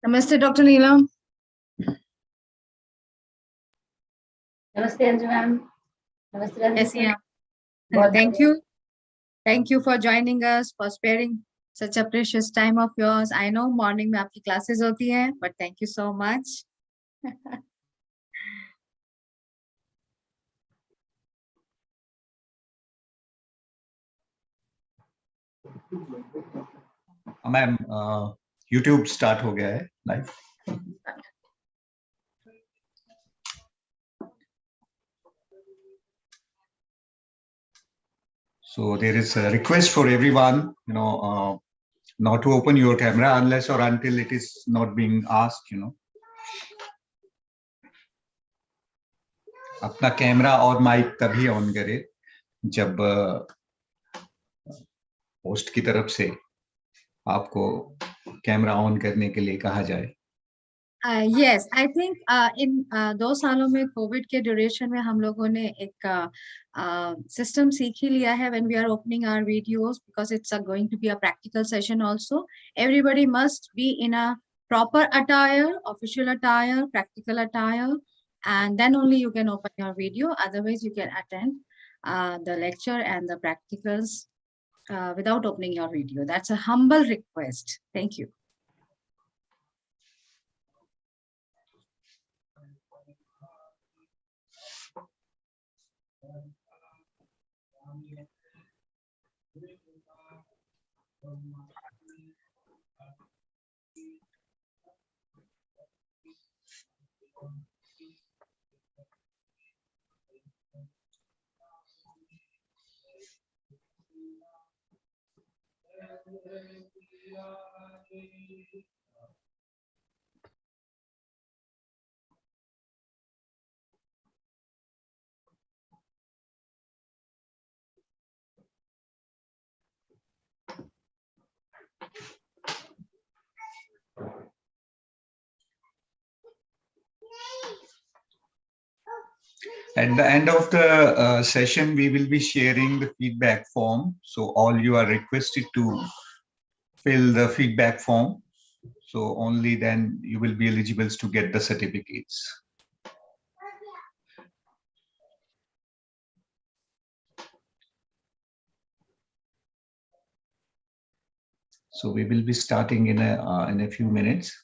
Namaste, Dr. Neelam. Namaste, Anju ma'am. Namaste, Yes, Ranjit. yeah. Thank you. Thank you for joining us, for sparing such a precious time of yours. I know morning में आपकी classes होती हैं, but thank you so much. Ma'am YouTube start हो गया है live. So there is a request for everyone, not to open your camera unless or until it is not being asked, अपना camera और mic तभी on करे जब host की तरफ से आपको कैमरा ऑन करने के लिए कहा जाए. Yes, I think in 2 सालों में कोविड के ड्यूरेशन में हम लोगों ने एक सिस्टम सीख ही लिया है when we are opening our videos, because it's going to be a practical session also. Everybody must be in a proper attire, official attire, practical attire, and then only you can open your video. Otherwise, you can attend the lecture and the practicals without opening your video. That's a humble request. Thank you. At the end of the session, we will be sharing the feedback form. So all you are requested to fill the feedback form. So only then you will be eligible to get the certificates. So we will be starting in a few minutes.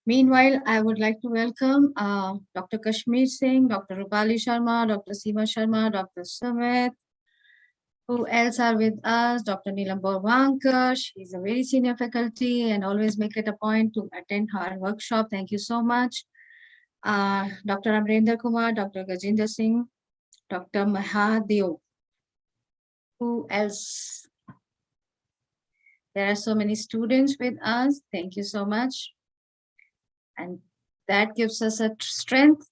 Meanwhile, I would like to welcome Dr. Kashmir Singh, Dr. Rupali Sharma, Dr. Seema Sharma, Dr. Sumit. Who else are with us? Dr. Neelam Borvankar. She's a very senior faculty and always make it a point to attend her workshop. Thank you so much. Dr. Amrinder Kumar, Dr. Gajinder Singh, Dr. Mahadev. Who else? There are so many students with us. Thank you so much. And that gives us a strength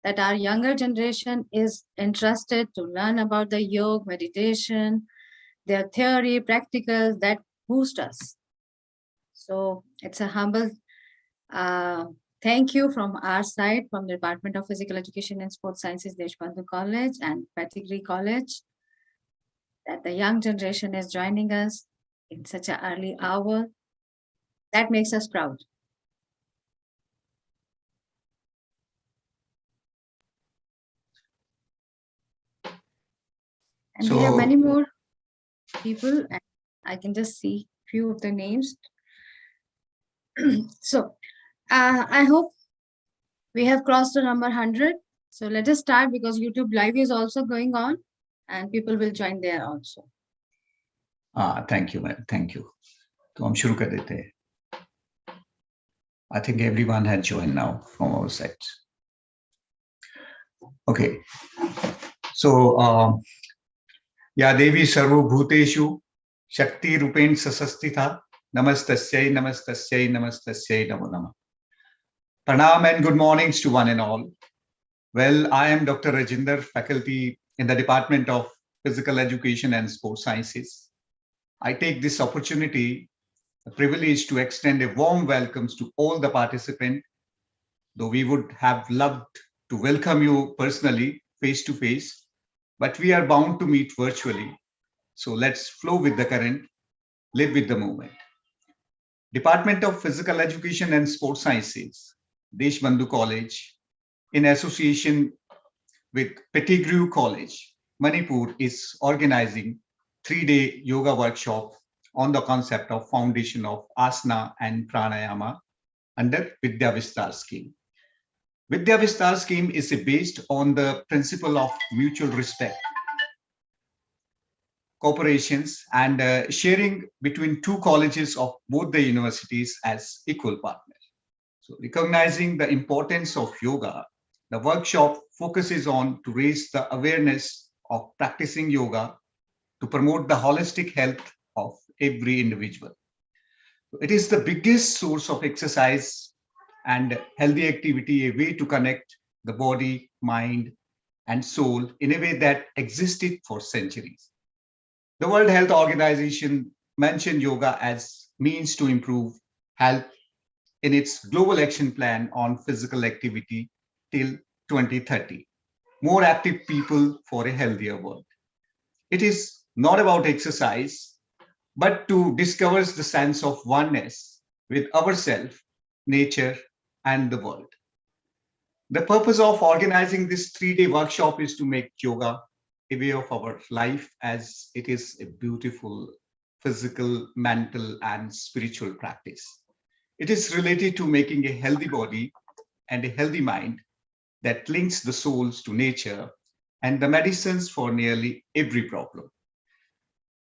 that our younger generation is interested to learn about the yoga, meditation, their theory, practicals that boost us. So it's a humble thank you from our side, from the Department of Physical Education and Sports Sciences, Deshbandhu College and Pedigree College, that the young generation is joining us in such an early hour. That makes us proud. And we have many more people, and I can just see few of the names. So I hope we have crossed the number 100. So let us start, because YouTube live is also going on and people will join there also. Thank you, ma'am. Thank you. तो हम शुरू कर देते हैं. I think everyone has joined now from our side. Okay. So Ya Devi Sarvo Bhuteshu Shakti Rupen Sasastitha Namastasyai Namastasyai Namastasyai Namo Namah. Pranam and good mornings to one and all. Well, I am Dr. Rajinder, faculty in the Department of Physical Education and Sports Sciences. I take this opportunity, a privilege to extend a warm welcome to all the participants, though we would have loved to welcome you personally, face to face, but we are bound to meet virtually. So let's flow with the current, live with the moment. Department of Physical Education and Sports Sciences, Deshbandhu College, in association with Pettigrew College, Manipur, is organizing 3-day yoga workshop on the concept of foundation of Asana and Pranayama under Vidya Vistar scheme. Vidya Vistar scheme is based on the principle of mutual respect, cooperations, and sharing between two colleges of both the universities as equal partners. So recognizing the importance of yoga, the workshop focuses on to raise the awareness of practicing yoga to promote the holistic health of every individual. It is the biggest source of exercise and healthy activity, a way to connect the body, mind, and soul in a way that existed for centuries. The World Health Organization mentioned yoga as means to improve health in its global action plan on physical activity till 2030. More active people for a healthier world. It is not about exercise, but to discover the sense of oneness with ourselves, nature, and the world. The purpose of organizing this 3-day workshop is to make yoga a way of our life, as it is a beautiful physical, mental, and spiritual practice. It is related to making a healthy body and a healthy mind that links the souls to nature and the medicines for nearly every problem.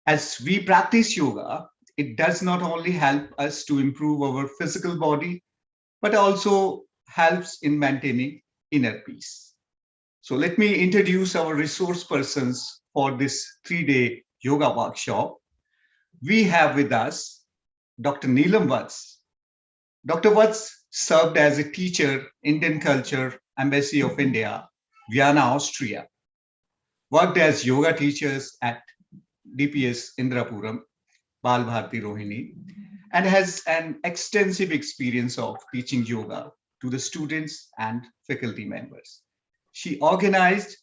As we practice yoga, it does not only help us to improve our physical body, but also helps in maintaining inner peace. So let me introduce our resource persons for this 3-day yoga workshop. We have with us Dr. Neelam Vats. Dr. Vats served as a teacher, Indian Culture, Embassy of India, Vienna, Austria. Worked as yoga teachers at DPS Indrapuram, Balbharti Rohini, and has an extensive experience of teaching yoga to the students and faculty members. She organized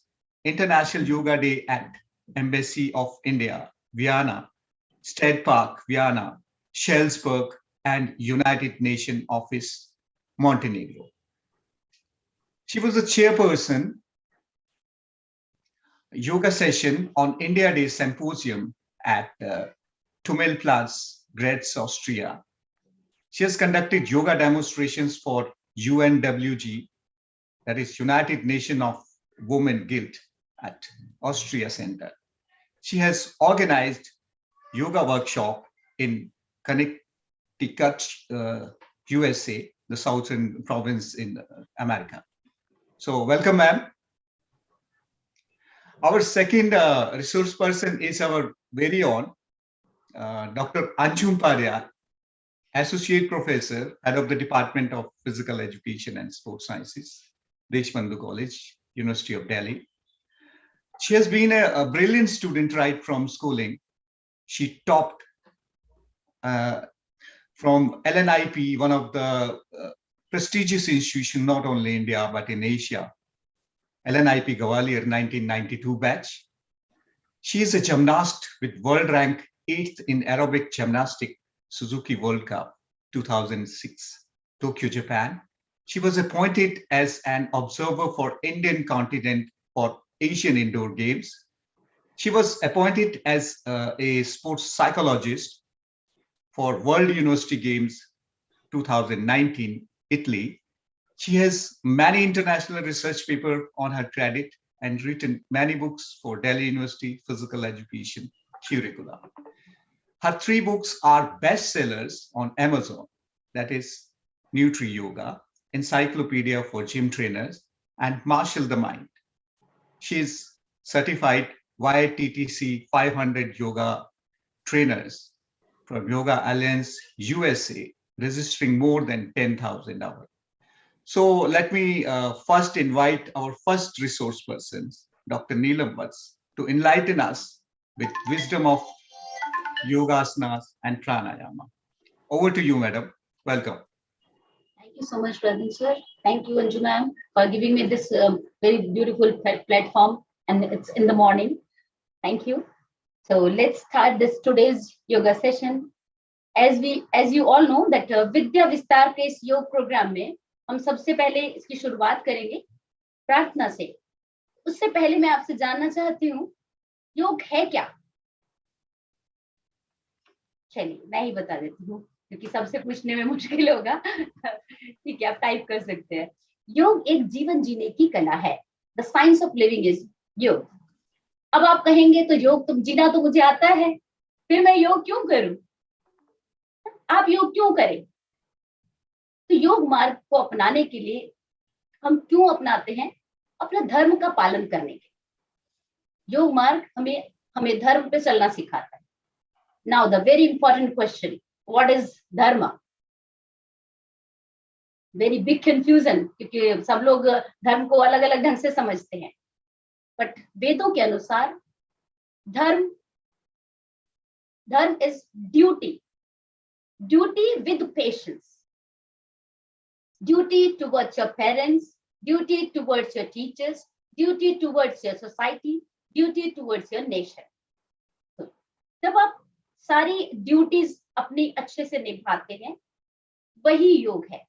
International Yoga Day at Embassy of India, Vienna, State Park, Vienna, Schellsberg, and United Nations Office, Montenegro. She was the chairperson yoga session on India Day Symposium at Tummelplatz, Graz, Austria. She has conducted yoga demonstrations for UNWG, that is United Nations of Women Guild at Austria Center. She has organized yoga workshop in Connecticut, USA, the southern province in America. So welcome, ma'am. Our second resource person is our very own Dr. Anjumparya, Associate Professor, Head of the Department of Physical Education and Sports Sciences, Deshbandhu College, University of Delhi. She has been a brilliant student right from schooling. She topped from LNIP, one of the prestigious institutions, not only in India, but in Asia. LNIP Gwalior 1992 batch. She is a gymnast with world rank 8th in aerobic gymnastic Suzuki World Cup 2006, Tokyo, Japan. She was appointed as an observer for Indian continent for Asian Indoor Games. She was appointed as a sports psychologist for World University Games 2019, Italy. She has many international research papers on her credit and written many books for Delhi University Physical Education curricula. Her 3 books are bestsellers on Amazon, that is Nutri Yoga, Encyclopedia for Gym Trainers, and Marshall the Mind. She is certified YTTC 500 yoga trainers from Yoga Alliance USA, registering more than 10,000 hours. So let me first invite our first resource person, Dr. Neelam Vats, to enlighten us with wisdom of Yogasanas and Pranayama. Over to you, madam. Welcome. Thank you so much, Pradhan sir. Thank you, Anju ma'am, for giving me this very beautiful platform, and it's in the morning. Thank you. So let's start this today's yoga session. As you all know that विद्या विस्तार के इस योग programme में हम सबसे पहले इसकी शुरुआत करेंगे प्रार्थना से। उससे पहले मैं आपसे जानना चाहती हूँ, योग है क्या? चलिए मैं ही बता देती हूँ, क्योंकि सबसे पूछने में मुश्किल होगा। ठीक है, आप टाइप कर सकते हैं। योग एक जीवन जीने की कला है। The science of living is योग। अब आप कहेंगे तो योग तो जीना तो मुझे आता है, फिर मैं योग क्यों करूं? आप योग क्यों करें? तो योग मार्ग को अपनाने के लिए हम क्यों अपनाते हैं? अपने धर्म का पालन करने के। योग मार्ग हमें धर्म पे चलना सिखाता है। Now the very important question, what is धर्म? वेरी बिग कंफ्यूजन, क्योंकि सब लोग धर्म को अलग अलग ढंग से समझते हैं। बट वेदों के अनुसार धर्म is duty, duty with patience, duty towards your parents, duty towards your teachers, duty towards your society, duty towards your nation. जब आप सारी ड्यूटीज अपनी अच्छे से निभाते हैं, वही योग है।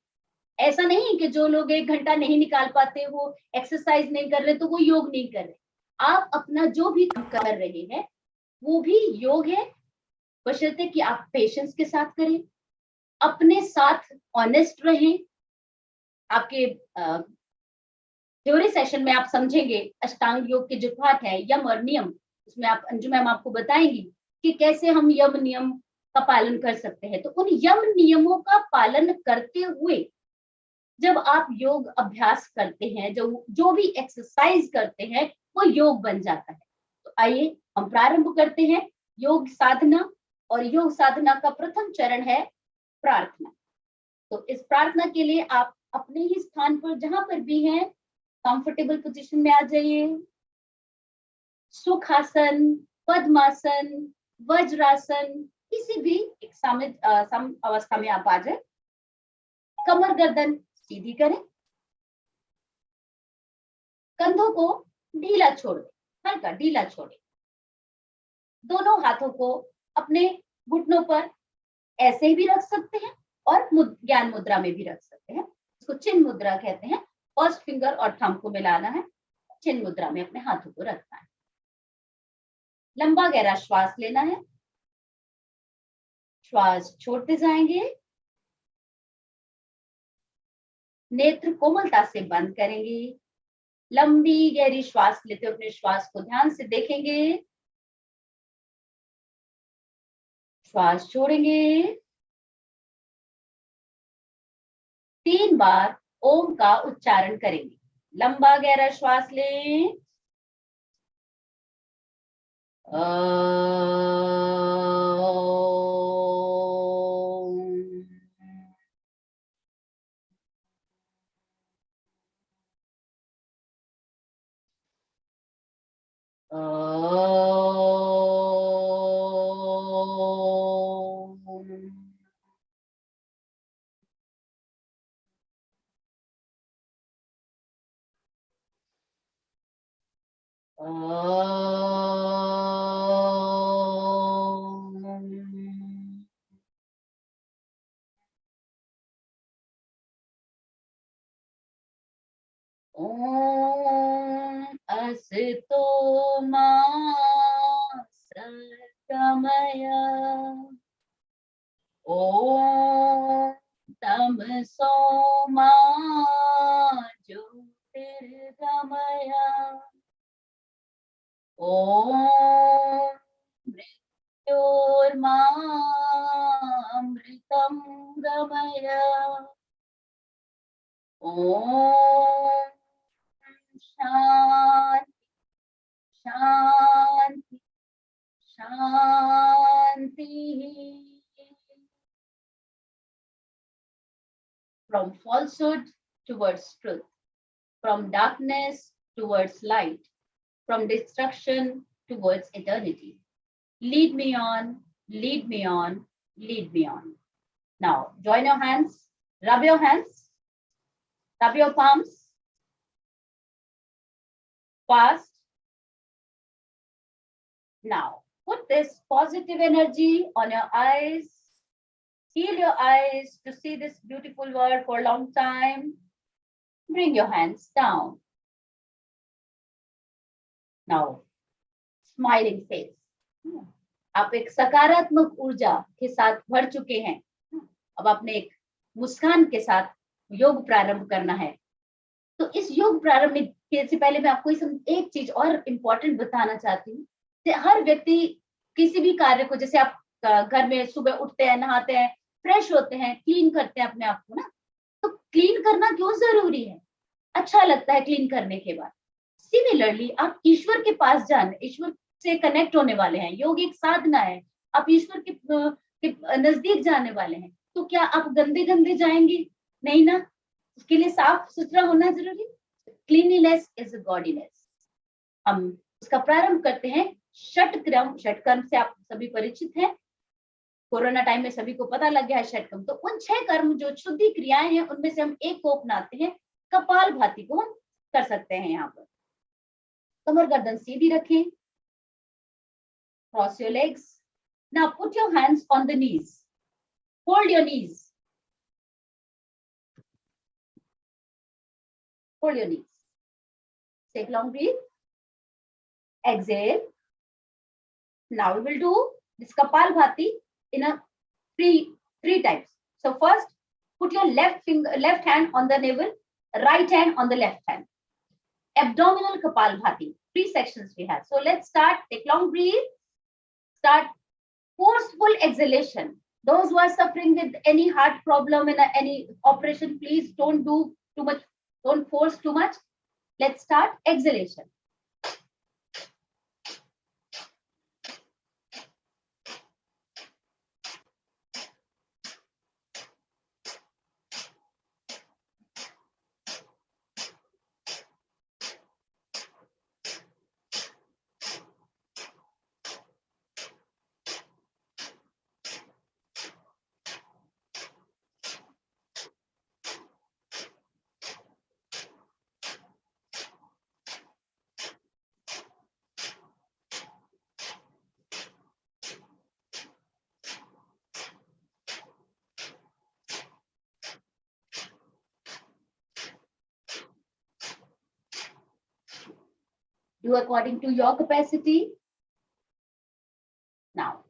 ऐसा नहीं कि जो लोग 1 घंटा नहीं निकाल पाते, वो एक्सरसाइज नहीं कर रहे तो वो योग नहीं कर रहे। आप अपना जो भी काम कर रहे हैं वो भी योग है, बशर्ते कि आप पेशेंस के साथ करें, अपने साथ ऑनेस्ट रहें। आपके थ्योरी सेशन में आप समझेंगे अष्टांग योग के जो पाठ है यम और नियम, उसमें आप अंजु मैम आपको बताएंगी कि कैसे हम यम नियम का पालन कर सकते हैं। तो उन यम नियमों का पालन करते हुए जब आप योग अभ्यास करते हैं, जो भी एक्सरसाइज करते हैं, वो योग बन जाता है। तो आइए हम प्रारंभ करते हैं योग साधना। और योग साधना का प्रथम चरण है प्रार्थना। तो इस प्रार्थना के लिए आप अपने ही स्थान पर जहां पर भी हैं कंफर्टेबल पोजीशन में आ जाइए। सुखासन, पद्मासन, वज्रासन, किसी भी एक सम अवस्था में आप आ जाए। कमर गर्दन सीधी करें, कंधों को ढीला छोड़ दें, हल्का ढीला छोड़ें। दोनों हाथों को अपने घुटनों पर ऐसे भी रख सकते हैं और ज्ञान मुद्रा में भी रख सकते हैं। इसको चिन्ह मुद्रा कहते हैं। फर्स्ट फिंगर और थंब को मिलाना है, चिन्ह मुद्रा में अपने हाथों को रखना है। लंबा गहरा श्वास लेना है, श्वास छोड़ते जाएंगे। नेत्र कोमलता से बंद करेंगे। लंबी गहरी श्वास लेते हुए अपने श्वास को ध्यान से देखेंगे। श्वास छोड़ेंगे। 3 बार ओम का उच्चारण करेंगे। लंबा गहरा श्वास लें। असतो मा सद्गमय, ओम तमसो मा ज्योतिर्गमय, ओम मृत्योर्मा अमृतं गमय, Om Shanti Shanti. Shanti. From falsehood towards truth, from darkness towards light, from destruction towards eternity. Lead me on, lead me on, lead me on. Now, join your hands, rub your hands, rub your palms, fast. Now, put this positive energy on your eyes. Heal your eyes to see this beautiful world for a long time. Bring your hands down. Now, smiling face. आप एक सकारात्मक ऊर्जा के साथ भर चुके हैं. अब आपने एक मुस्कान के साथ योग प्रारंभ करना है. तो इस योग प्रारंभ से पहले मैं आपको एक चीज और इम्पोर्टेंट बताना चाहती हूँ. हर व्यक्ति किसी भी कार्य को, जैसे आप घर में सुबह उठते हैं, नहाते हैं, फ्रेश होते हैं, क्लीन करते हैं अपने आप को ना, तो क्लीन करना क्यों जरूरी है? अच्छा लगता है क्लीन करने के बाद. सिमिलरली आप ईश्वर के पास जाने, ईश्वर से कनेक्ट होने वाले हैं. योग एक साधना है. आप ईश्वर के नजदीक जाने वाले हैं. तो क्या आप गंदे गंदे जाएंगे? नहीं ना. उसके लिए साफ सुथरा होना जरूरी. Cleanliness is godliness. हम उसका प्रारंभ करते हैं. षटक्रम से आप सभी परिचित हैं. कोरोना टाइम में सभी को पता लग गया है षटक्रम. तो उन 6 कर्म जो शुद्धि क्रियाएं हैं, उनमें से हम एक को अपनाते हैं. कपालभाति को हम कर सकते हैं. यहाँ पर कमर गर्दन सीधी रखें. Cross your legs. Now put your hands on the knees. Hold your knees. Hold your knees. Take long breath. Exhale. Now we will do this Kapalbhati in a three types. So first, put your left hand on the navel, right hand on the left hand. Abdominal Kapalbhati. 3 sections we have. So let's start. Take long breath. Start forceful exhalation. Those who are suffering with any heart problem and any operation, please don't do too much. Don't force too much. Let's start exhalation. Do according to your capacity. Now,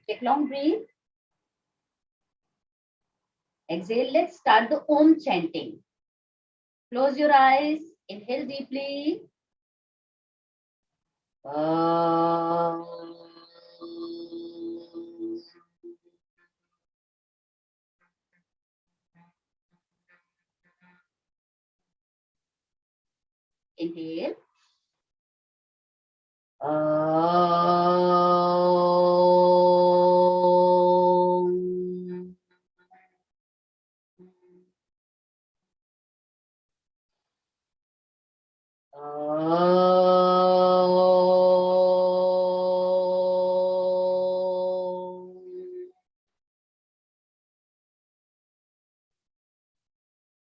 take long breath. Exhale. Let's start the Om chanting. Close your eyes. Inhale deeply. Inhale.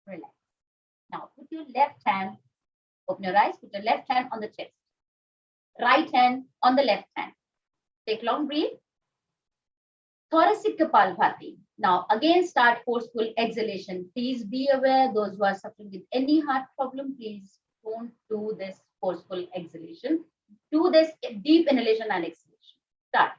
Relax. Now put your left hand, open your eyes, put your left hand on the chest. Right hand on the left hand. Take long breath. Thoracic Kapalbhati. Now again start forceful exhalation. Please be aware, those who are suffering with any heart problem, please don't do this forceful exhalation. Do this deep inhalation and exhalation. Start.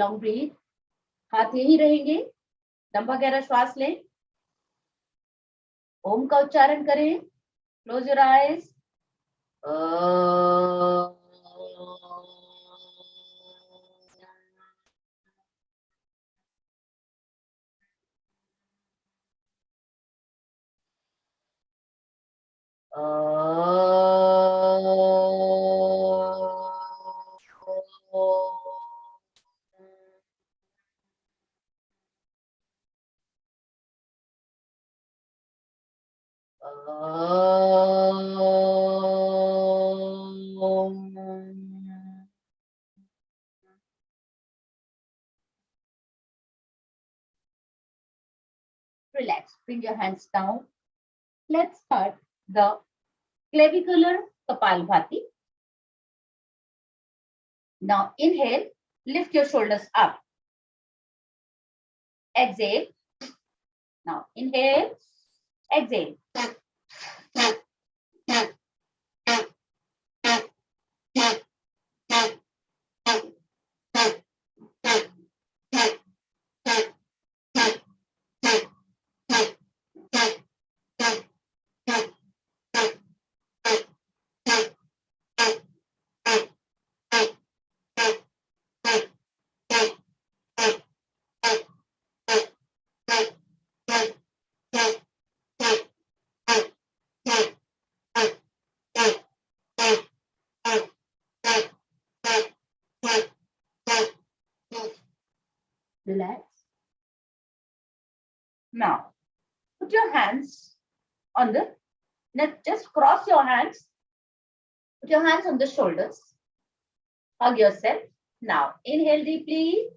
Long breath, हाथ यही रहेंगे, लंबा गहरा श्वास लें, ओम का उच्चारण करें, close your eyes, Relax, bring your hands down. Let's start the clavicular Kapalbhati. Now inhale, lift your shoulders up. Exhale. Now inhale, exhale. Relax. Now, put your hands on the neck. Just cross your hands. Put your hands on the shoulders. Hug yourself. Now, inhale deeply.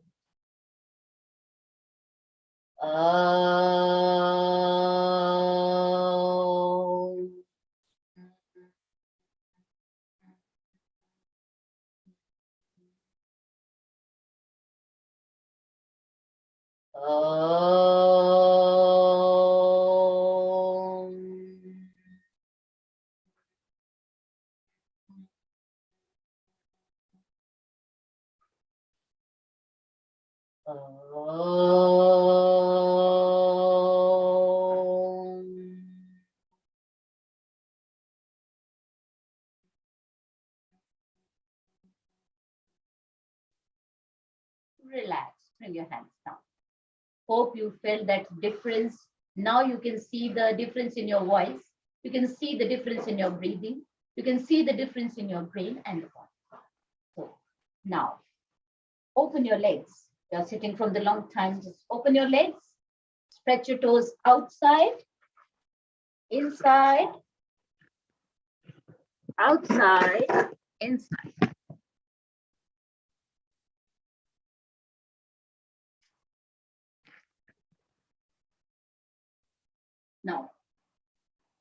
Relax. Bring your hands down. Hope you felt that difference. Now you can see the difference in your voice. You can see the difference in your breathing. You can see the difference in your brain and the body. So now, open your legs. You're sitting from the long time. Just open your legs. Stretch your toes outside, inside, outside, inside. Now,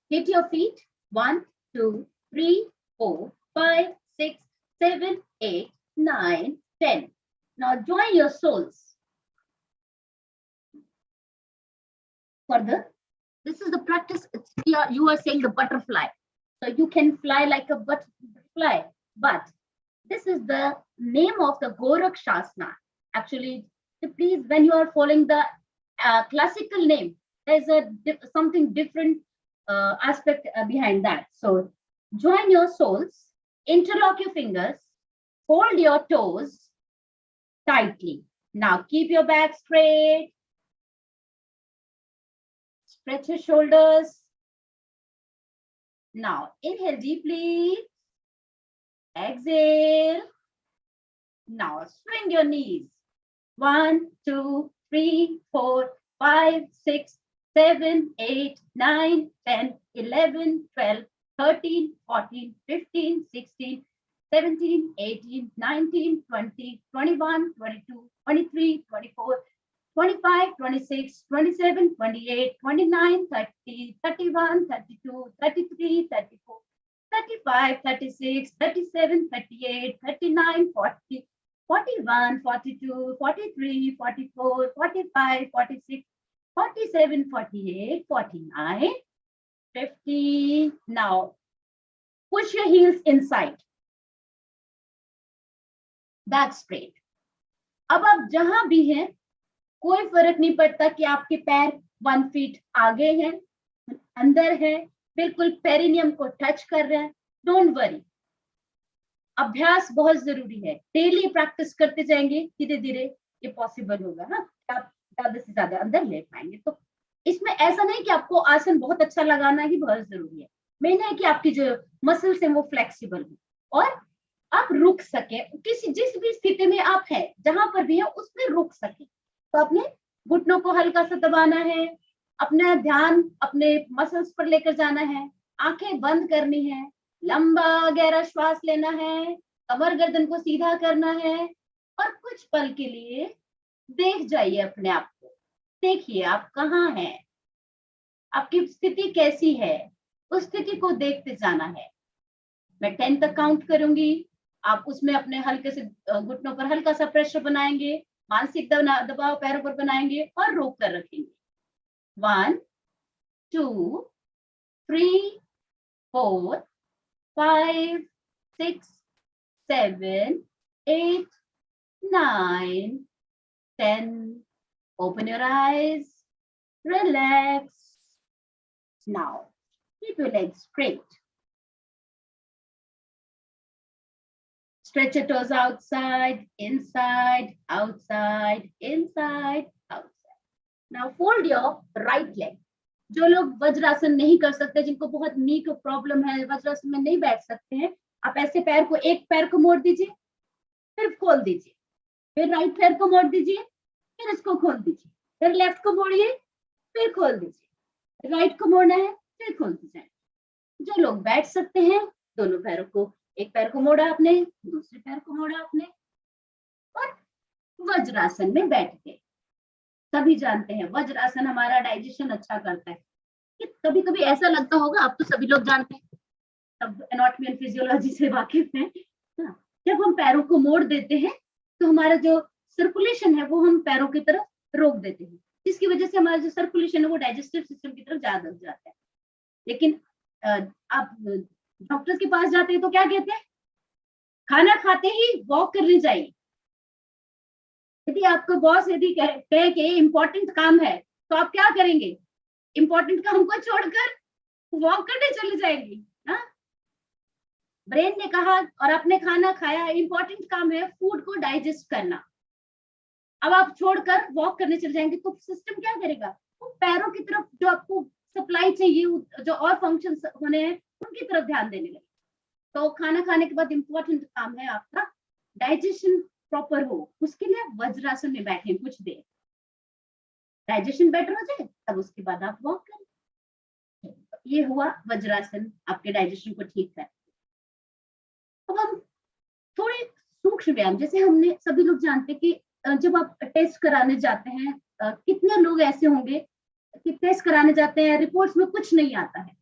hit your feet. 1, 2, 3, 4, 5, 6, 7, 8, 9, 10. Now join your soles. Further, this is the practice. You are saying the butterfly. So you can fly like a butterfly. But this is the name of the Gorakshasana. Actually, please, when you are following the classical name, there's something different aspect behind that. So join your soles, interlock your fingers, fold your toes tightly. Now keep your back straight. Stretch your shoulders. Now inhale deeply. Exhale. Now swing your knees. 1, 2, 3, 4, 5, 6, 7, 8, 9, 10, 11, 12, 13, 14, 15, 16, 17, 18, 19, 20, 21, 22, 23, 24, 25, 26, 27, 28, 29, 30, 31, 32, 33, 34, 35, 36, 37, 38, 39, 40, 41, 42, 43, 44, 45, 46, 47, 48, 49, 50. Now, push your heels inside. Back straight. अब आप जहां भी हैं, कोई फर्क नहीं पड़ता कि आपके पैर 1 फीट आगे हैं, अंदर है, बिल्कुल पेरिनियम को टच कर रहे हैं। डोंट वरी, अभ्यास बहुत जरूरी है। डेली प्रैक्टिस करते जाएंगे, धीरे धीरे ये पॉसिबल होगा। हाँ, आप ज्यादा से ज्यादा अंदर ले पाएंगे। तो इसमें ऐसा नहीं कि आपको आसन बहुत अच्छा लगाना ही बहुत जरूरी है। मेन है कि आपकी जो मसल्स है वो फ्लेक्सिबल हो और आप रुक सके, किसी जिस भी स्थिति में आप हैं, जहां पर भी है उसमें रुक सके। तो अपने घुटनों को हल्का सा दबाना है, अपना ध्यान अपने मसल्स पर लेकर जाना है, आंखें बंद करनी है, लंबा गहरा श्वास लेना है, कमर गर्दन को सीधा करना है और कुछ पल के लिए देख जाइए अपने आप को। देखिए आप कहाँ हैं, आपकी स्थिति कैसी है, उस स्थिति को देखते जाना है। मैं 10 तक काउंट करूंगी, आप उसमें अपने हल्के से घुटनों पर हल्का सा प्रेशर बनाएंगे, मानसिक दबाव पैरों पर बनाएंगे और रोक कर रखेंगे। 1 2 3 4 5 6 7 8 9 10. Open your eyes, relax. Now keep your legs straight. Stretch your toes outside, inside, outside, inside, outside. Now fold your right leg. जो लोग वज्रासन नहीं कर सकते, जिनको बहुत नी को प्रॉब्लम है, वज्रासन में नहीं बैठ सकते हैं, आप ऐसे पैर को, एक पैर को मोड़ दीजिए, फिर खोल दीजिए, फिर राइट पैर को मोड़ दीजिए, फिर इसको खोल दीजिए, फिर लेफ्ट को मोड़िए, फिर खोल दीजिए, राइट को मोड़ना है, फिर खोल दीजिए। जो लोग बैठ सकते हैं, दोनों पैरों को, एक पैर को मोड़ा आपने, दूसरे पैर को मोड़ा आपने और वज्रासन में बैठ गए। सभी जानते हैं वज्रासन हमारा डाइजेशन अच्छा करता है। कि कभी कभी ऐसा लगता होगा, आप तो सभी लोग जानते हैं, सब एनाटॉमी एंड फिजियोलॉजी से वाकिफ हैं। जब हम पैरों को मोड़ देते हैं तो हमारा जो सर्कुलेशन है वो हम पैरों की तरफ रोक देते हैं, जिसकी वजह से हमारा जो सर्कुलेशन है वो डाइजेस्टिव सिस्टम की तरफ ज्यादा हो जाता है। लेकिन आप डॉक्टर के पास जाते हैं तो क्या कहते हैं, खाना खाते ही वॉक करनी चाहिए। यदि आपको बॉस यदि कहे कि इम्पोर्टेंट काम है तो आप क्या करेंगे, इम्पोर्टेंट काम को छोड़कर वॉक करने चले जाएंगे। हाँ, ब्रेन ने कहा और आपने खाना खाया, इम्पोर्टेंट काम है फूड को डाइजेस्ट करना, अब आप छोड़कर वॉक करने चले जाएंगे तो सिस्टम क्या करेगा, वो पैरों की तरफ जो आपको सप्लाई चाहिए, जो और फंक्शन होने हैं उनकी तरफ ध्यान देने लगे। तो खाना खाने के बाद इम्पोर्टेंट काम है आपका डाइजेशन प्रॉपर हो, उसके लिए आप वज्रासन में बैठे कुछ देर, डाइजेशन बेटर हो जाए तब उसके बाद आप वॉक करें। ये हुआ वज्रासन, आपके डाइजेशन को ठीक कर। अब हम थोड़े सूक्ष्म व्यायाम, जैसे हमने सभी लोग जानते हैं कि जब आप टेस्ट कराने जाते हैं, कितने लोग ऐसे होंगे कि टेस्ट कराने जाते हैं, रिपोर्ट्स में कुछ नहीं आता है।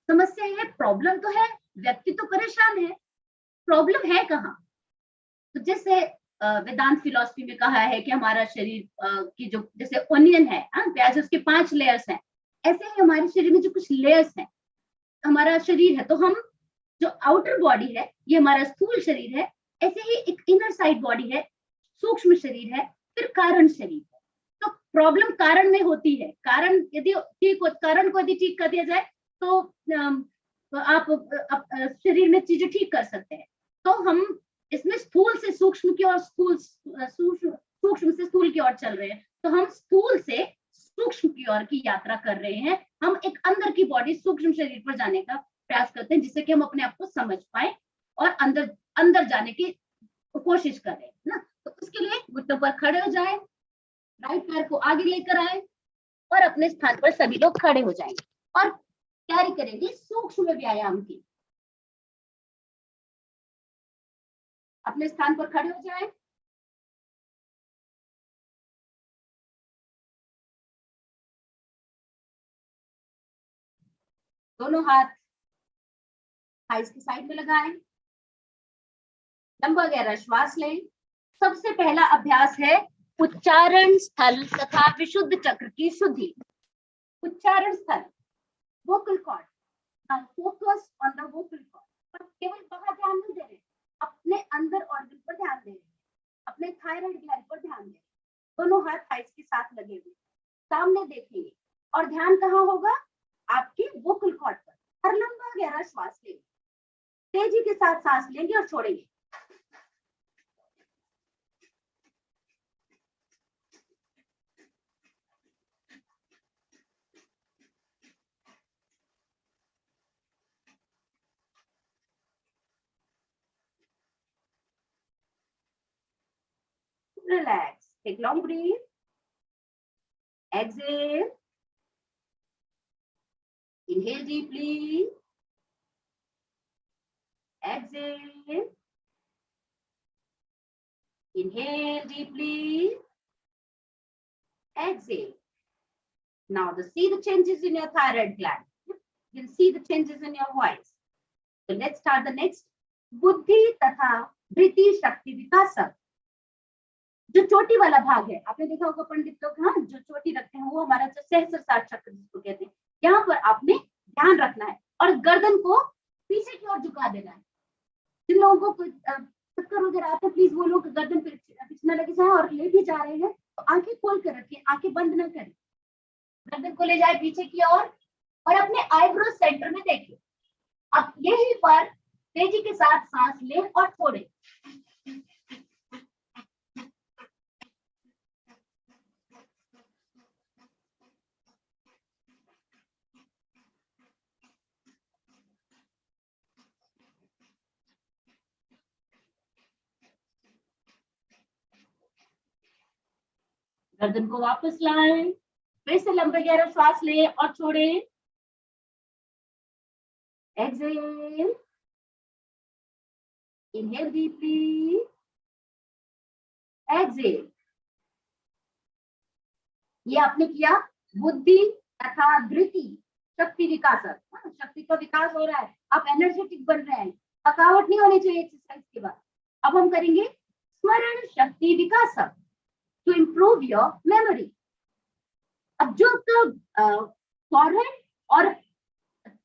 समस्या है, प्रॉब्लम तो है, व्यक्ति तो परेशान है, प्रॉब्लम है कहाँ। तो जैसे वेदांत फिलॉसफी में कहा है कि हमारा शरीर की जो जैसे ओनियन है, प्याज, उसके 5 लेयर्स हैं, ऐसे ही हमारे शरीर में जो कुछ लेयर्स हैं, हमारा शरीर है, तो हम जो आउटर बॉडी है ये हमारा स्थूल शरीर है, ऐसे ही एक इनर साइड बॉडी है, सूक्ष्म शरीर है, फिर कारण शरीर है। तो प्रॉब्लम कारण में होती है, कारण यदि ठीक हो, कारण को यदि ठीक कर दिया जाए तो आप शरीर में चीजें ठीक कर सकते हैं। तो हम इसमें स्थूल से सूक्ष्म की ओर, सूक्ष्म से स्थूल की ओर चल रहे हैं। तो हम स्थूल से सूक्ष्म की ओर की यात्रा कर रहे हैं, हम एक अंदर की बॉडी सूक्ष्म शरीर पर जाने का प्रयास करते हैं, जिससे कि हम अपने आप को समझ पाए और अंदर अंदर जाने की कोशिश करें ना। तो उसके लिए घुटनों पर खड़े हो जाए, राइट पैर को आगे लेकर आए और अपने स्थान पर सभी लोग खड़े हो जाएंगे और तैयारी करेंगे सूक्ष्म व्यायाम की। अपने स्थान पर खड़े हो जाए, दोनों हाथ थाइस की साइड में लगाएं, लंबा गहरा श्वास लें। सबसे पहला अभ्यास है उच्चारण स्थल तथा विशुद्ध चक्र की शुद्धि। उच्चारण स्थल, vocal cord, focus on the vocal cord, पर केवल बाहर ध्यान नहीं दे रहे, अपने अंदर ऑर्गन पर ध्यान दे रहे। अपने थायराइड ग्लैंड पर ध्यान दें। दोनों हाथ थाइस के साथ लगे हुए, सामने देखेंगे और ध्यान कहाँ होगा? आपके वोकल कॉर्ड पर। हर लंबा गहरा श्वास लेंगे, तेजी के साथ सांस लेंगे और छोड़ेंगे। Relax. Take long breath. Exhale. Inhale deeply. Exhale. Inhale deeply. Exhale. Now see the changes in your thyroid gland. You can see the changes in your voice. So let's start the next. बुद्धि तथा वृत्ति शक्ति विकासक। जो चोटी वाला भाग है, आपने देखा होगा पंडित लोग, हाँ, जो चोटी रखते हैं वो हमारा जो सहस्त्रशास्त्र चक्र जिसको कहते हैं, यहाँ पर आपने ध्यान रखना है और गर्दन को पीछे की ओर झुका देना है। जिन लोगों को चक्कर वगैरह आते हैं, प्लीज वो लोग गर्दन पे पीछे न लगे जाए और ले भी जा रहे हैं तो आंखें खोल कर रखें, आंखें बंद न करें, गर्दन को ले जाए पीछे की ओर और अपने आईब्रो सेंटर में देखिए। अब यहीं पर तेजी के साथ सांस लें और छोड़ें। गर्दन को वापस लाएं, फिर से लंबे गहरा श्वास लें और छोड़ें। Exhale, inhale deeply, exhale. ये आपने किया बुद्धि तथा धृति शक्ति विकास। शक्ति का विकास हो रहा है, आप एनर्जेटिक बन रहे हैं, थकावट नहीं होनी चाहिए एक्सरसाइज के बाद। अब हम करेंगे स्मरण शक्ति विकासक टू इम्प्रूव योर मेमोरी। अब जो फॉरहेड और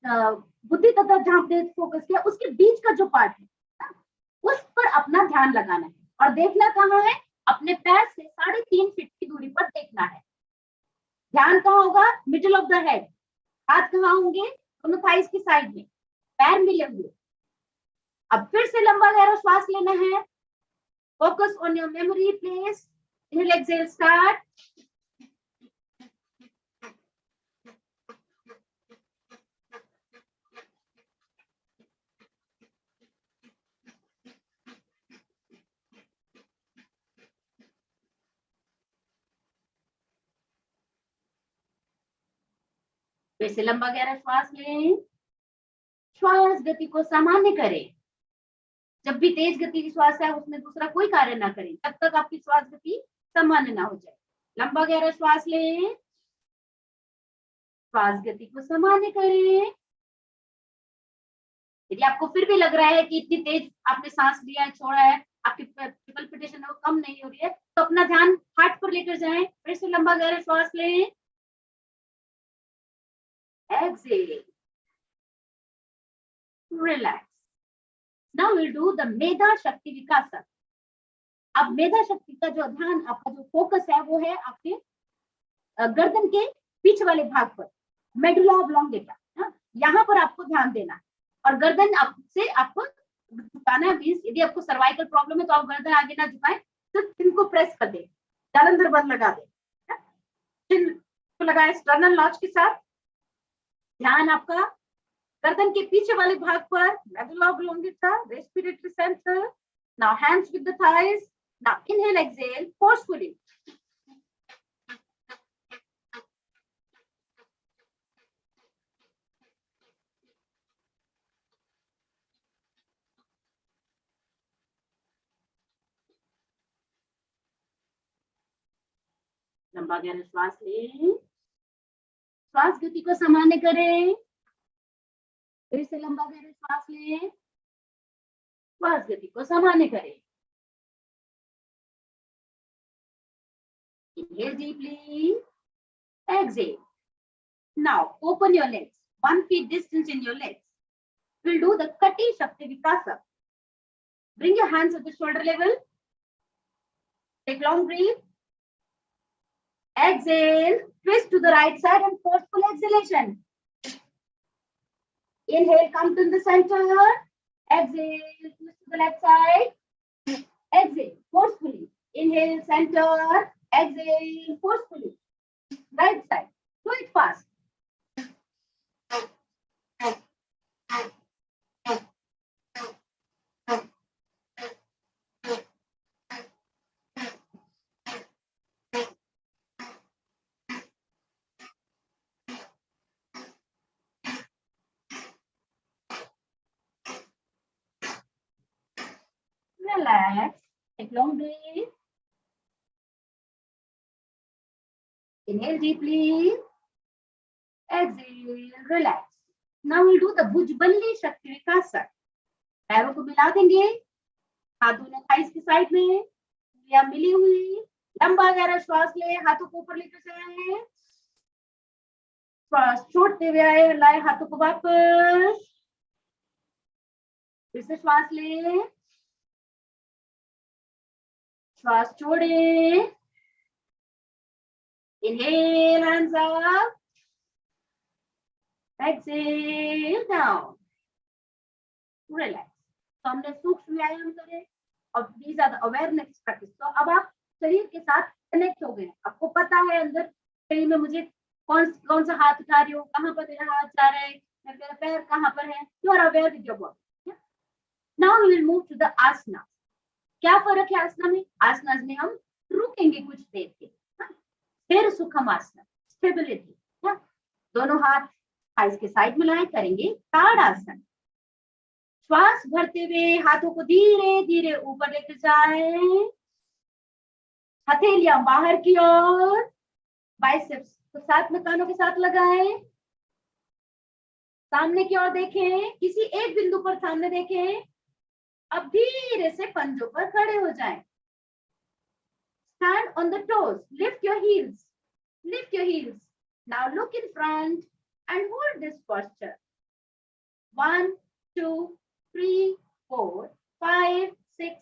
बुद्धि तथा जहां पे फोकस किया उसके बीच का जो पार्ट है उस पर अपना ध्यान लगाना है और देखना कहाँ है? अपने पैर से 3.5 फीट की दूरी पर देखना है। ध्यान कहाँ होगा? Middle of the head. हाथ कहाँ होंगे? दोनों थाइस की साइड में, पैर मिले हुए। अब फिर से लंबा गहरा श्वास लेना है। Focus on your memory place. Inhale exhale start. फिर से लंबा गहरा श्वास लें। श्वास गति को सामान्य करें। जब भी तेज गति की श्वास है उसमें दूसरा कोई कार्य ना करें जब तक आपकी श्वास गति सामान्य ना हो जाए। लंबा गहरा श्वास लें, श्वास गति को सामान्य करें। यदि आपको फिर भी लग रहा है कि इतनी तेज आपने सांस लिया है, छोड़ा है, आपकी पल्पिटेशन है वो कम नहीं हो रही है, तो अपना ध्यान हार्ट पर लेकर जाएं। फिर से लंबा गहरा श्वास लें, exhale, relax. Now we'll do the मेधा शक्ति विकासक। अब मेधा शक्ति का जो ध्यान, आपका जो फोकस है वो है आपके गर्दन के पीछे वाले भाग पर, मेडुला ऑब्लोंगेटा। यहाँ पर आपको ध्यान देना है और गर्दन आपसे आपको झुकाना है। यदि आपको सर्वाइकल प्रॉब्लम है तो आप गर्दन आगे ना झुकाएं, तो चिन को प्रेस कर दे, जालंधर बंद लगा दे, चिन को लगाए स्टर्नल नॉच के साथ। ध्यान आपका गर्दन के पीछे वाले भाग पर, medulla oblongata, respiratory centre. Now hands with the thighs. Now inhale, exhale forcefully. लंबा गहरा श्वास लें, श्वास गति को सामान्य करें। फिर से लंबा गहरा श्वास लें, श्वास गति को सामान्य करें। Inhale deeply, exhale. Now open your legs, 1 feet distance in your legs. We'll do the Kati Shakti Vikasa. Bring your hands at the shoulder level. Take long breath. Exhale. Twist to the right side and forceful exhalation. Inhale, come to the center. Exhale, twist to the left side. Exhale, forcefully. Inhale, center. Exhale, forcefully. Right side. Do it fast. Relax. Take long breath. Inhale deeply. Exhale. Relax. Now we'll do the Bhujballi Shakti Vikasa. पैरों को मिला देंगे. हाथ दोनों thighs की side में. उंगलियां मिली हुई. लंबा गहरा श्वास ले. हाथों को ऊपर लेकर जाएं. श्वास छोड़ते हुए आए. लाए हाथों को वापस. फिर से श्वास ले. श्वास छोड़े. Inhale, hands up. Exhale, down. Relax. तो हमने सूक्ष्म व्यायाम करे और these are the awareness practice. तो अब आप शरीर के साथ कनेक्ट हो गए. आपको पता है अंदर शरीर में मुझे कौन सा हाथ उठा रही हूँ, कहाँ पर मेरा हाथ जा रहा है, मेरा पैर कहाँ पर है. You are aware with your body. Yeah? Now we will move to the asana. क्या फर्क है आसना में? आसनास में हम रुकेंगे कुछ देर के. फिर सुखम आसना, स्टेबिलिटी. दोनों हाथ थाइस के साइड में लाए. करेंगे ताड़ासन. श्वास भरते हुए हाथों को धीरे धीरे ऊपर लेकर जाएं. हथेलियां बाहर की ओर. बाइसेप्स को साथ में कानों के साथ लगाएं. सामने की ओर देखें. किसी एक बिंदु पर सामने देखें. अब धीरे से पंजों पर खड़े हो जाएं. Stand on the toes. Lift your heels. Lift your heels. Now look in front and hold this posture. 1, 2, 3, 4, 5, 6,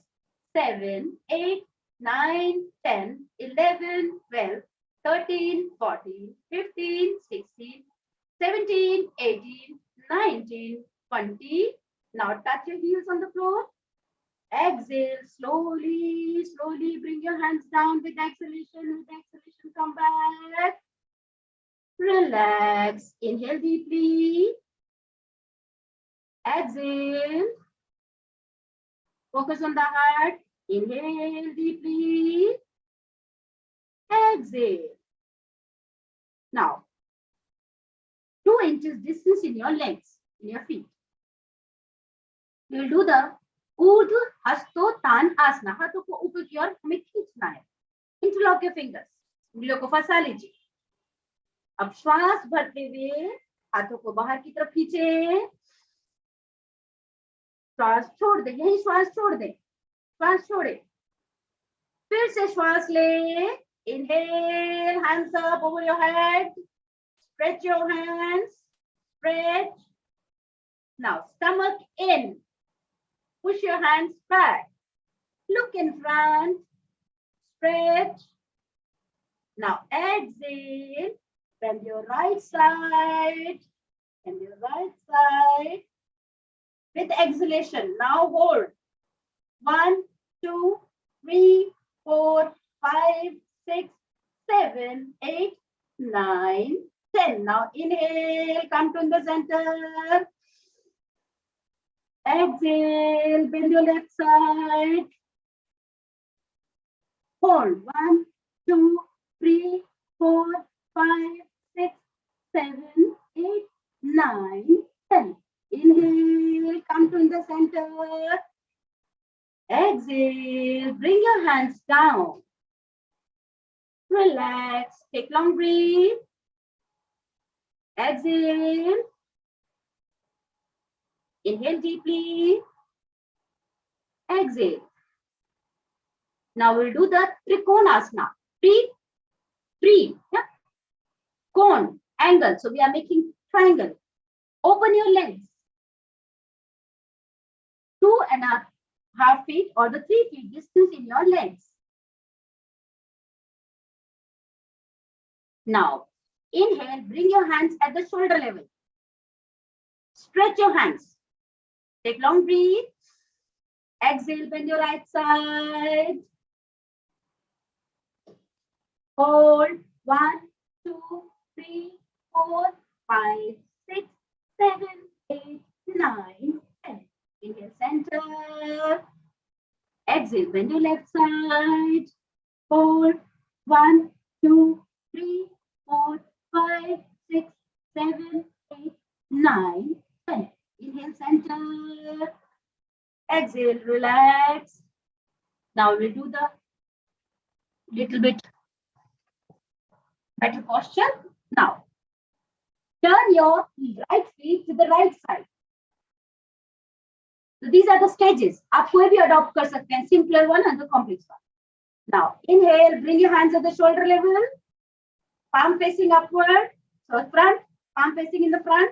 7, 8, 9, 10, 11, 12, 13, 14, 15, 16, 17, 18, 19, 20. Now touch your heels on the floor. Exhale, slowly, slowly bring your hands down with exhalation. With exhalation, come back. Relax. Inhale deeply. Exhale. Focus on the heart. Inhale deeply. Exhale. Now, 2 inches distance in your legs, in your feet. You will do the ऊर्ध्व हस्तोत्थान आसना. हाथों को ऊपर की ओर हमें खींचना है. Interlock के fingers. उंगलियों को फंसा लीजिए. अब श्वास भरते हुए हाथों को बाहर की तरफ खींचे. श्वास छोड़ दे. यही श्वास छोड़ दे. श्वास छोड़े. फिर से श्वास ले. Inhale, hands up over your head. Stretch your hands. Stretch. Now stomach in. Push your hands back. Look in front. Stretch. Now exhale. Bend your right side. Bend your right side. With exhalation. Now hold. 1, 2, 3, 4, 5, 6, 7, 8, 9, 10. Now inhale. Come to the center. Exhale, bend your left side. Hold. 1, 2, 3, 4, 5, 6, 7, 8, 9, 10. Inhale, come to the center. Exhale, bring your hands down. Relax. Take long breath. Exhale. Inhale deeply. Exhale. Now we'll do the Trikonasana. Three. Yeah? Cone, angle. So we are making triangle. Open your legs. 2.5 feet or the 3 feet distance in your legs. Now, inhale, bring your hands at the shoulder level. Stretch your hands. Take long breath. Exhale, bend your right side. Hold. 1, 2, 3, 4, 5, 6, 7, 8, 9, 10. Inhale, center. Exhale, bend your left side. Hold. 1, 2, 3, 4, 5, 6, 7, 8, 9, 10. Inhale, center. Exhale, relax. Now we'll do the little bit better posture. Now, turn your right feet to the right side. So these are the stages. आप कोई भी adopt कर सकते हैं. Simpler one and the complex one. Now, inhale, bring your hands at the shoulder level. Palm facing upward. So front, palm facing in the front.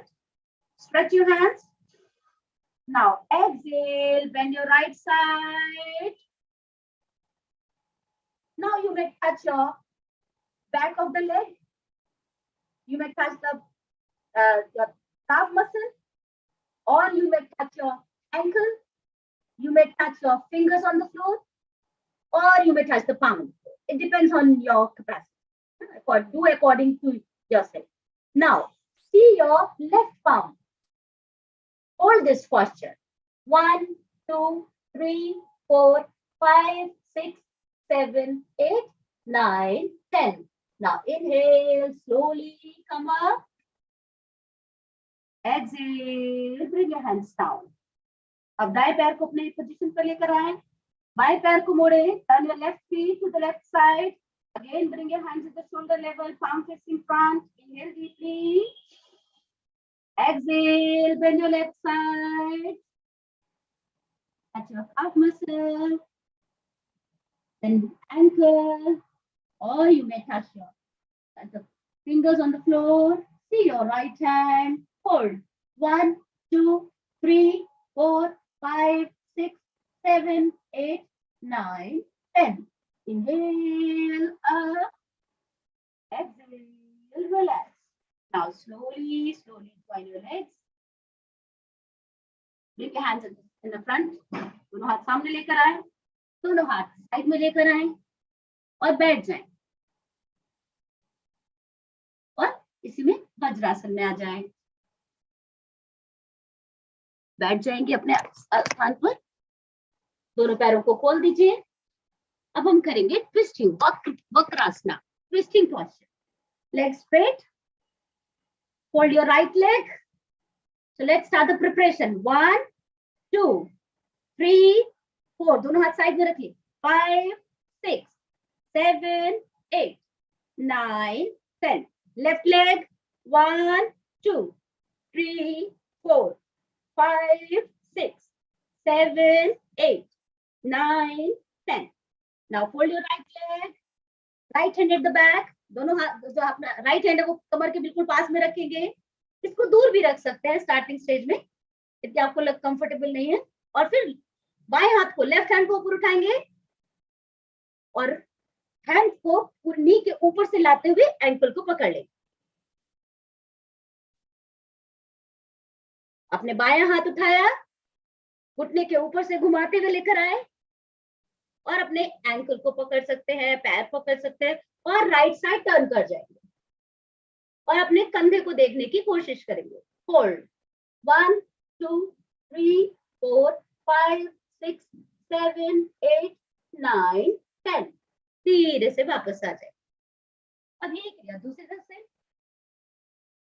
Stretch your hands. Now, exhale, bend your right side. Now you may touch your back of the leg. You may touch the your calf muscle, or you may touch your ankle. You may touch your fingers on the floor, or you may touch the palm. It depends on your capacity. Do according to yourself. Now, see your left palm. Hold this posture. 1, 2, 3, 4, 5, 6, 7, 8, 9, 10. Now inhale, slowly come up. Exhale, bring your hands down. अब दाएं पैर को अपने position पर लेकर आए. बाएं पैर को मोड़े. Turn your left feet to the left side. Again, bring your hands at the shoulder level, palm facing front. Inhale deeply. Exhale, bend your left side. Touch your calf muscle. Then ankle. Or you may touch the fingers on the floor. See your right hand. Hold. 1, 2, 3, 4, 5, 6, 7, 8, 9, 10. Inhale up. Exhale, relax. Now slowly join your legs. Bring your hands in the front. दोनों हाथ सामने लेकर आए. दोनों हाथ side में लेकर आए और बैठ जाएं. और इसी में वज्रासन में आ जाएं. बैठ जाएंगे अपने स्थान पर. दोनों पैरों को खोल दीजिए. अब हम करेंगे twisting, Vakrasana, twisting posture. Legs straight. Hold your right leg. So let's start the preparation. 1, 2, 3, 4. दोनों हाथ साइड में रखिए. 5, 6, 7, 8, 9, 10. Left leg. 1, 2, 3, 4, 5, 6, 7, 8, 9, 10. Now fold your right leg. Right hand at the back. दोनों हाथ जो अपना राइट हैंड है वो कमर के बिल्कुल पास में रखेंगे. इसको दूर भी रख सकते हैं स्टार्टिंग स्टेज में, यदि आपको कंफर्टेबल नहीं है. और फिर बाएं हाथ को, लेफ्ट हैंड को ऊपर उठाएंगे और हैंड को नी के ऊपर से लाते हुए एंकल को पकड़ लेंगे. अपने बायां हाथ उठाया, घुटने के ऊपर से घुमाते हुए लेकर आए और अपने एंकल को पकड़ सकते हैं, पैर पकड़ सकते हैं और राइट साइड टर्न कर जाएंगे और अपने कंधे को देखने की कोशिश करेंगे. होल्ड. 1, 2, 3, 4, 5, 6, 7, 8, 9, 10. धीरे से वापस आ जाए. अब ये किया दूसरी तरफ से.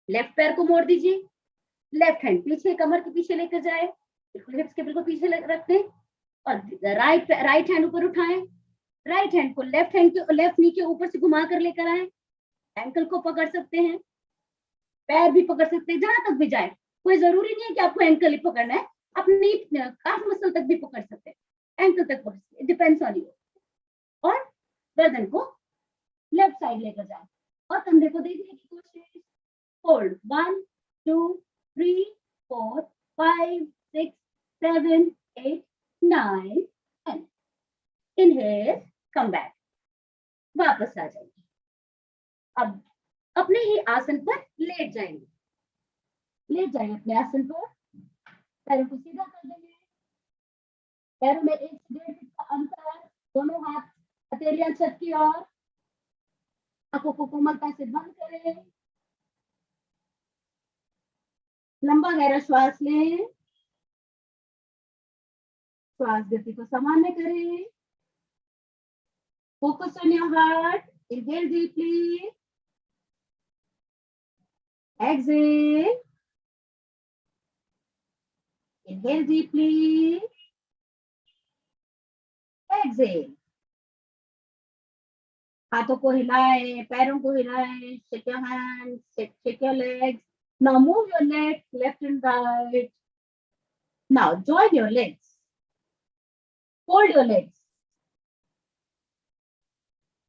लेफ्ट पैर को मोड़ दीजिए. लेफ्ट हैंड पीछे कमर के पीछे लेकर जाए, बिल्कुल हिप्स के बिल्कुल पीछे रख दें और राइट हैंड ऊपर उठाएं. राइट हैंड को लेफ्ट नी के ऊपर से घुमा कर लेकर आए. एंकल को पकड़ सकते हैं, पैर भी पकड़ सकते हैं, जहां तक भी जाए. कोई जरूरी नहीं है कि आपको एंकल ही पकड़ना है, अपनी काफ मसल तक भी पकड़ सकते हैं, एंकल तक पकड़ सकते हैं. Depends on you. और गर्दन को लेफ्ट साइड लेकर जाए और कंधे को देखने की कोशिश. होल्ड. 1, 2, 3, 4, 5, 6, 7, 8, 9, 10. Inhale, come back. वापस आ जाइए. अब अपने ही आसन पर लेट जाएंगे, लेट जाएंगे अपने आसन पर, पैरों को सीधा कर देंगे, पैरों में 1 से 1.5 फीट का अंतर, दोनों हाथ हथेलियां छत की ओर, आंखों को कोमलता से बंद करें, लंबा गहरा श्वास लें, श्वास गति को सामान्य करें, focus on your heart, inhale deeply, exhale, inhale deeply, exhale, हाथों को हिलाएं, पैरों को हिलाएं, shake your hands, shake your legs. Now move your legs left and right. Now join your legs. Fold your legs.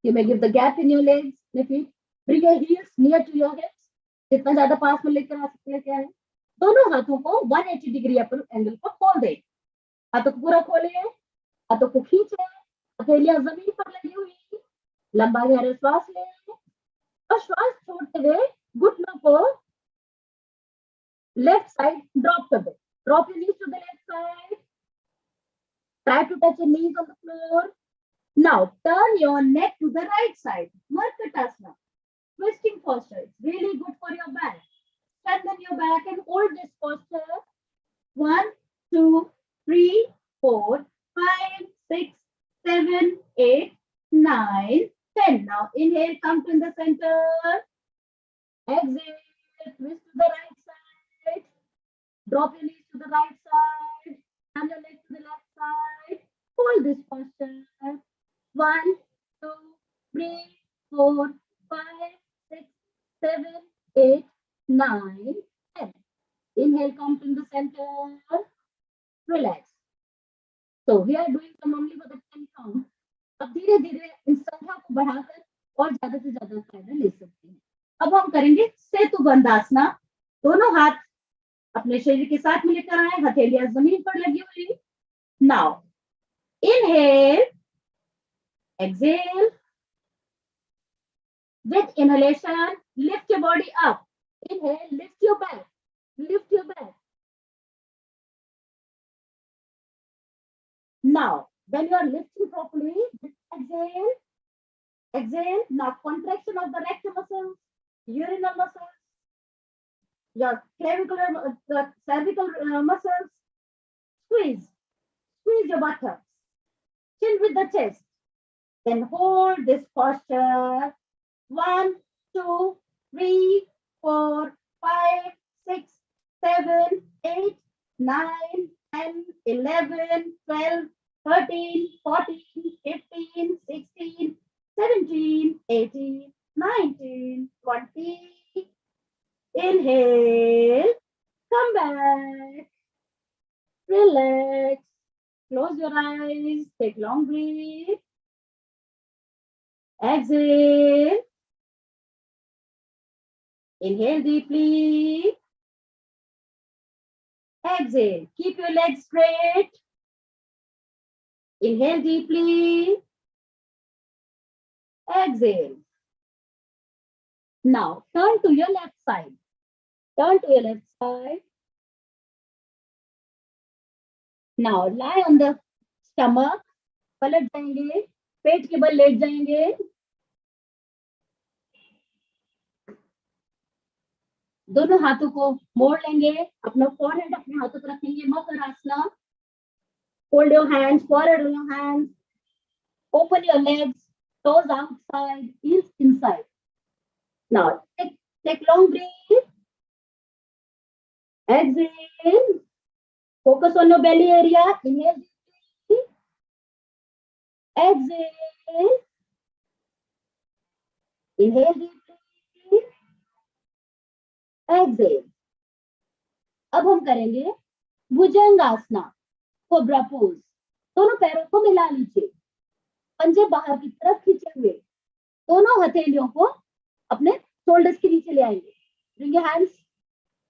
You may give the gap in your legs, your feet. Bring your heels near to your hips. जितना ज्यादा पास में लेकर आ सकते हैं क्या है, दोनों हाथों को 180 डिग्री अपर एंगल पर खोल दें, हाथों को पूरा खोले, हाथों को खींचे, हथेलियां जमीन पर लगी हुई, लंबा गहरा श्वास लें और श्वास छोड़ते हुए घुटनों को लेफ्ट साइड ड्रॉप कर दे, drop your knees to the left side, try to touch your knees on the floor. Now turn your neck to the right side, Markatasana, twisting posture. It's really good for your back. Strengthen your back and hold this posture. 1, 2, 3, 4, 5, 6, 7, 8, 9, 10. Now inhale, come to in the center. Exhale, twist to the right side. Drop your knees to the right side. And your legs to the left side. Hold this posture. 1, 2, 3, 4, 5, 6, 7, 8, 9, 10. Inhale, come to the center. Relax. So we are doing some only for the 10 count. अब धीरे धीरे इस संख्या को बढ़ाकर और ज्यादा से ज्यादा फायदा ले सकते हैं. अब हम करेंगे सेतु बंधासना. दोनों हाथ अपने शरीर के साथ में लेकर आए, हथेलियां जमीन पर लगी हुई. Now inhale, exhale. With inhalation, lift your body up. Inhale, lift your back. Lift your back. Now, when you are lifting properly, exhale. Exhale. Now, contraction of the rectal muscles, urinary muscles, your clavicular, the cervical muscles. Squeeze. Squeeze your buttocks. Chin with the chest. Then hold this posture. 1, 2, 3, 4, 5, 6, 7, 8, 9, 10, 11, 12, 13, 14, 15, 16, 17, 18, 19, 20. Inhale, come back, relax, close your eyes, take long breath. Exhale. Inhale deeply. Exhale. Keep your legs straight. Inhale deeply. Exhale. Now turn to your left side. Turn to your left side. Now lie on the stomach. पलट जाएंगे, पेट के बल late जाएंगे. दोनों हाथों को मोड़ लेंगे, अपना फोरहेड अपने हाथों पर रखेंगे, मकर आसना. Hold your hands, forehead on your hands. Open your legs, toes outside, heels inside. Now take long breath. Exhale. Focus on your belly area. Inhale. Exhale. Inhale deeply. Exhale. अब हम करेंगे भुजंगासना, कोब्रा पोज. दोनों पैरों को मिला लीजिए, पंजे बाहर की तरफ खींचे हुए, दोनों हथेलियों को अपने शोल्डर्स के नीचे ले आएंगे. Bring your hands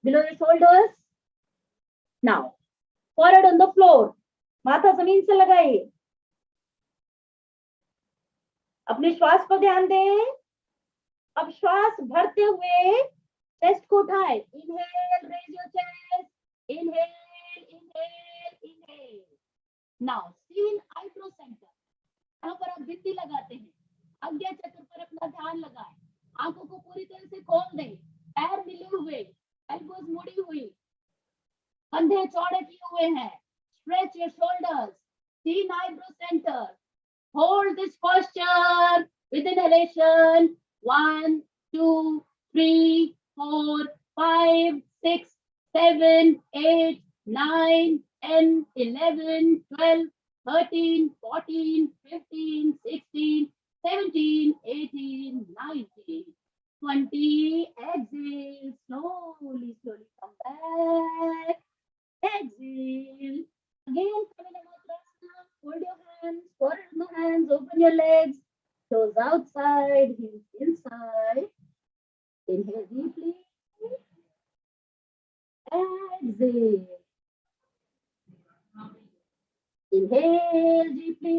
below your shoulders. Now forehead on the floor. माथा जमीन से लगाइए. अपने श्वास पर ध्यान दें. अब श्वास भरते हुए चेस्ट को उठाए, inhale, raise your chest, inhale, inhale, inhale. Now seen eyebrow centre, यहाँ पर आप बिंदी लगाते हैं, आज्ञा चक्र पर अपना ध्यान लगाएं, आंखों को पूरी तरह से खोल दें, पैर मिले हुए, एल्बोज मुड़ी हुई, कंधे चौड़े किए हुए हैं, stretch your shoulders, seen eyebrow centre, hold this posture with inhalation, 1, 2, 3, 4, 5, 6, 7, 8, 9, 10, 11, 12, 13, 14, 15, 16, 17, 18, 19, 20. Exhale, slowly, slowly come back. Exhale. Again, come in a Matrasana. Hold your hands, forward the hands, open your legs. Toes outside, heels inside. Inhale deeply. Exhale. Inhale deeply.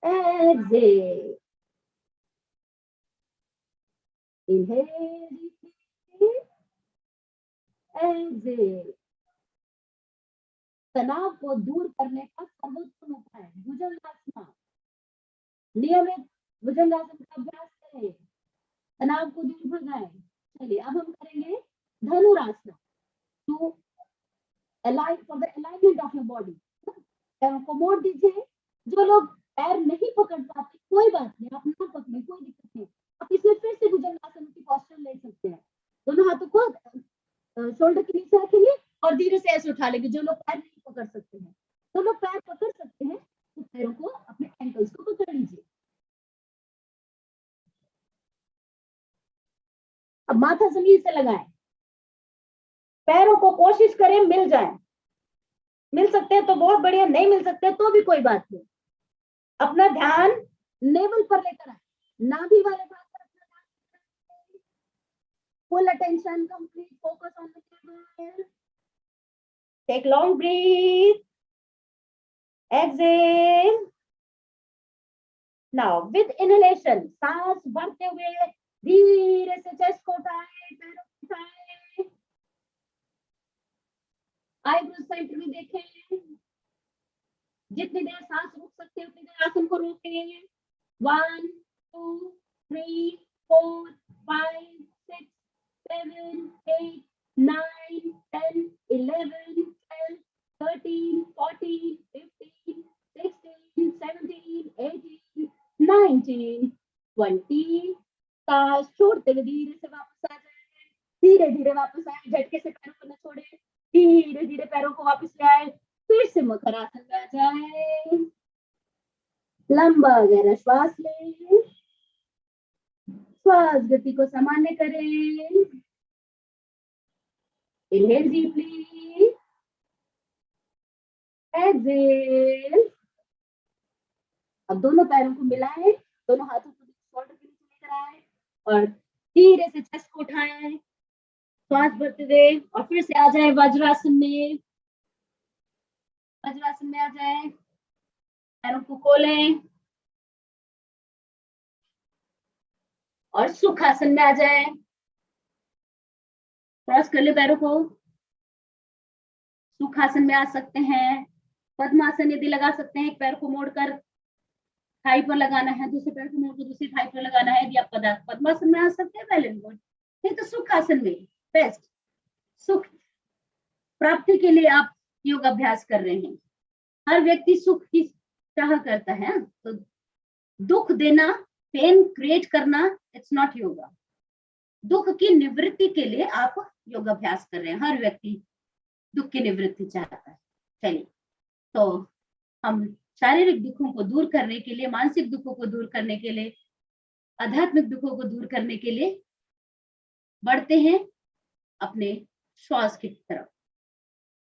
Exhale. Inhale deeply. Exhale. तनाव को दूर करने का सर्वोत्तम उपाय भुजंगासना। नियमित भुजंगासन का अभ्यास करें, तनाव को दूर भगाएं। चलिए अब हम करेंगे Dhanurasana to align for the alignment of your body. पैरों को मोड़ दीजिए। जो लोग पैर नहीं पकड़ पाते कोई बात नहीं, आप ना पकड़े, कोई दिक्कत नहीं, आप इसमें फिर से भुजंगासन की पोस्चर ले सकते हैं। दोनों हाथों को शोल्डर के नीचे रखेंगे और धीरे से ऐसे उठा लेंगे। जो लोग पैर नहीं पकड़ सकते हैं, तो लोग पैर पकड़ सकते हैं तो पैरों को अपने एंकल्स को पकड़ लीजिए। अब माथा जमीन से लगाएं, पैरों को कोशिश करें मिल जाए, मिल सकते हैं तो बहुत बढ़िया, नहीं मिल सकते तो भी कोई बात नहीं। अपना ध्यान नेवल पर लेकर आए, नाभि वाले भाग पर अपना ध्यान, full attention, complete focus on the table. Take long breath, exhale. Now with inhalation, सांस भरते हुए धीरे से चेस्ट को उठाए, पैरों को उठाए, आईब्रो सेंटर में देखें। जितनी देर सांस रोक सकते हैं उतनी देर आसन को रोकें। 1, 2, 3, 4, 5, 6, 7, 8, 9, 10, 11, 12, 13, 14, 15, 16, 17, 18, 19, 20। सांस छोड़ते हुए धीरे से वापस आ जाए, धीरे धीरे वापस आए, झटके से पैरों को न छोड़े, धीरे धीरे पैरों को वापस ले आए, फिर से मकर आसन में आ जाए। लंबा गहरा श्वास लें, श्वास गति को सामान्य करें। Inhale deeply, exhale. अब दोनों पैरों को मिलाएं, दोनों हाथों को शोल्डर के नीचे लेकर आए और धीरे से चेस्ट को उठाएं, श्वास भरते हुए, और फिर से आ जाए वज्रासन में। वज्रासन में आ जाए, पैरों को खोलें और सुखासन में आ जाए। क्रॉस कर ले पैरों को, सुखासन में आ सकते हैं। पद्मासन यदि लगा सकते हैं, एक पैर को मोड़कर थाई पर लगाना है, दूसरे पैर को मोड़कर दूसरी थाई पर लगाना है। यदि आप पद्मासन में आ सकते हैं बैलेंस बोर्ड, नहीं तो सुखासन में बेस्ट। सुख प्राप्ति के लिए आप योग अभ्यास कर रहे हैं। हर व्यक्ति सुख की चाह करता है, तो दुख देना, पेन क्रिएट करना, इट्स नॉट योगा। दुख की निवृत्ति के लिए आप योग अभ्यास कर रहे हैं। हर व्यक्ति दुख की निवृत्ति चाहता है। चलिए, तो हम शारीरिक दुखों को दूर करने के लिए, मानसिक दुखों को दूर करने के लिए, आध्यात्मिक दुखों को दूर करने के लिए बढ़ते हैं अपने श्वास की तरफ।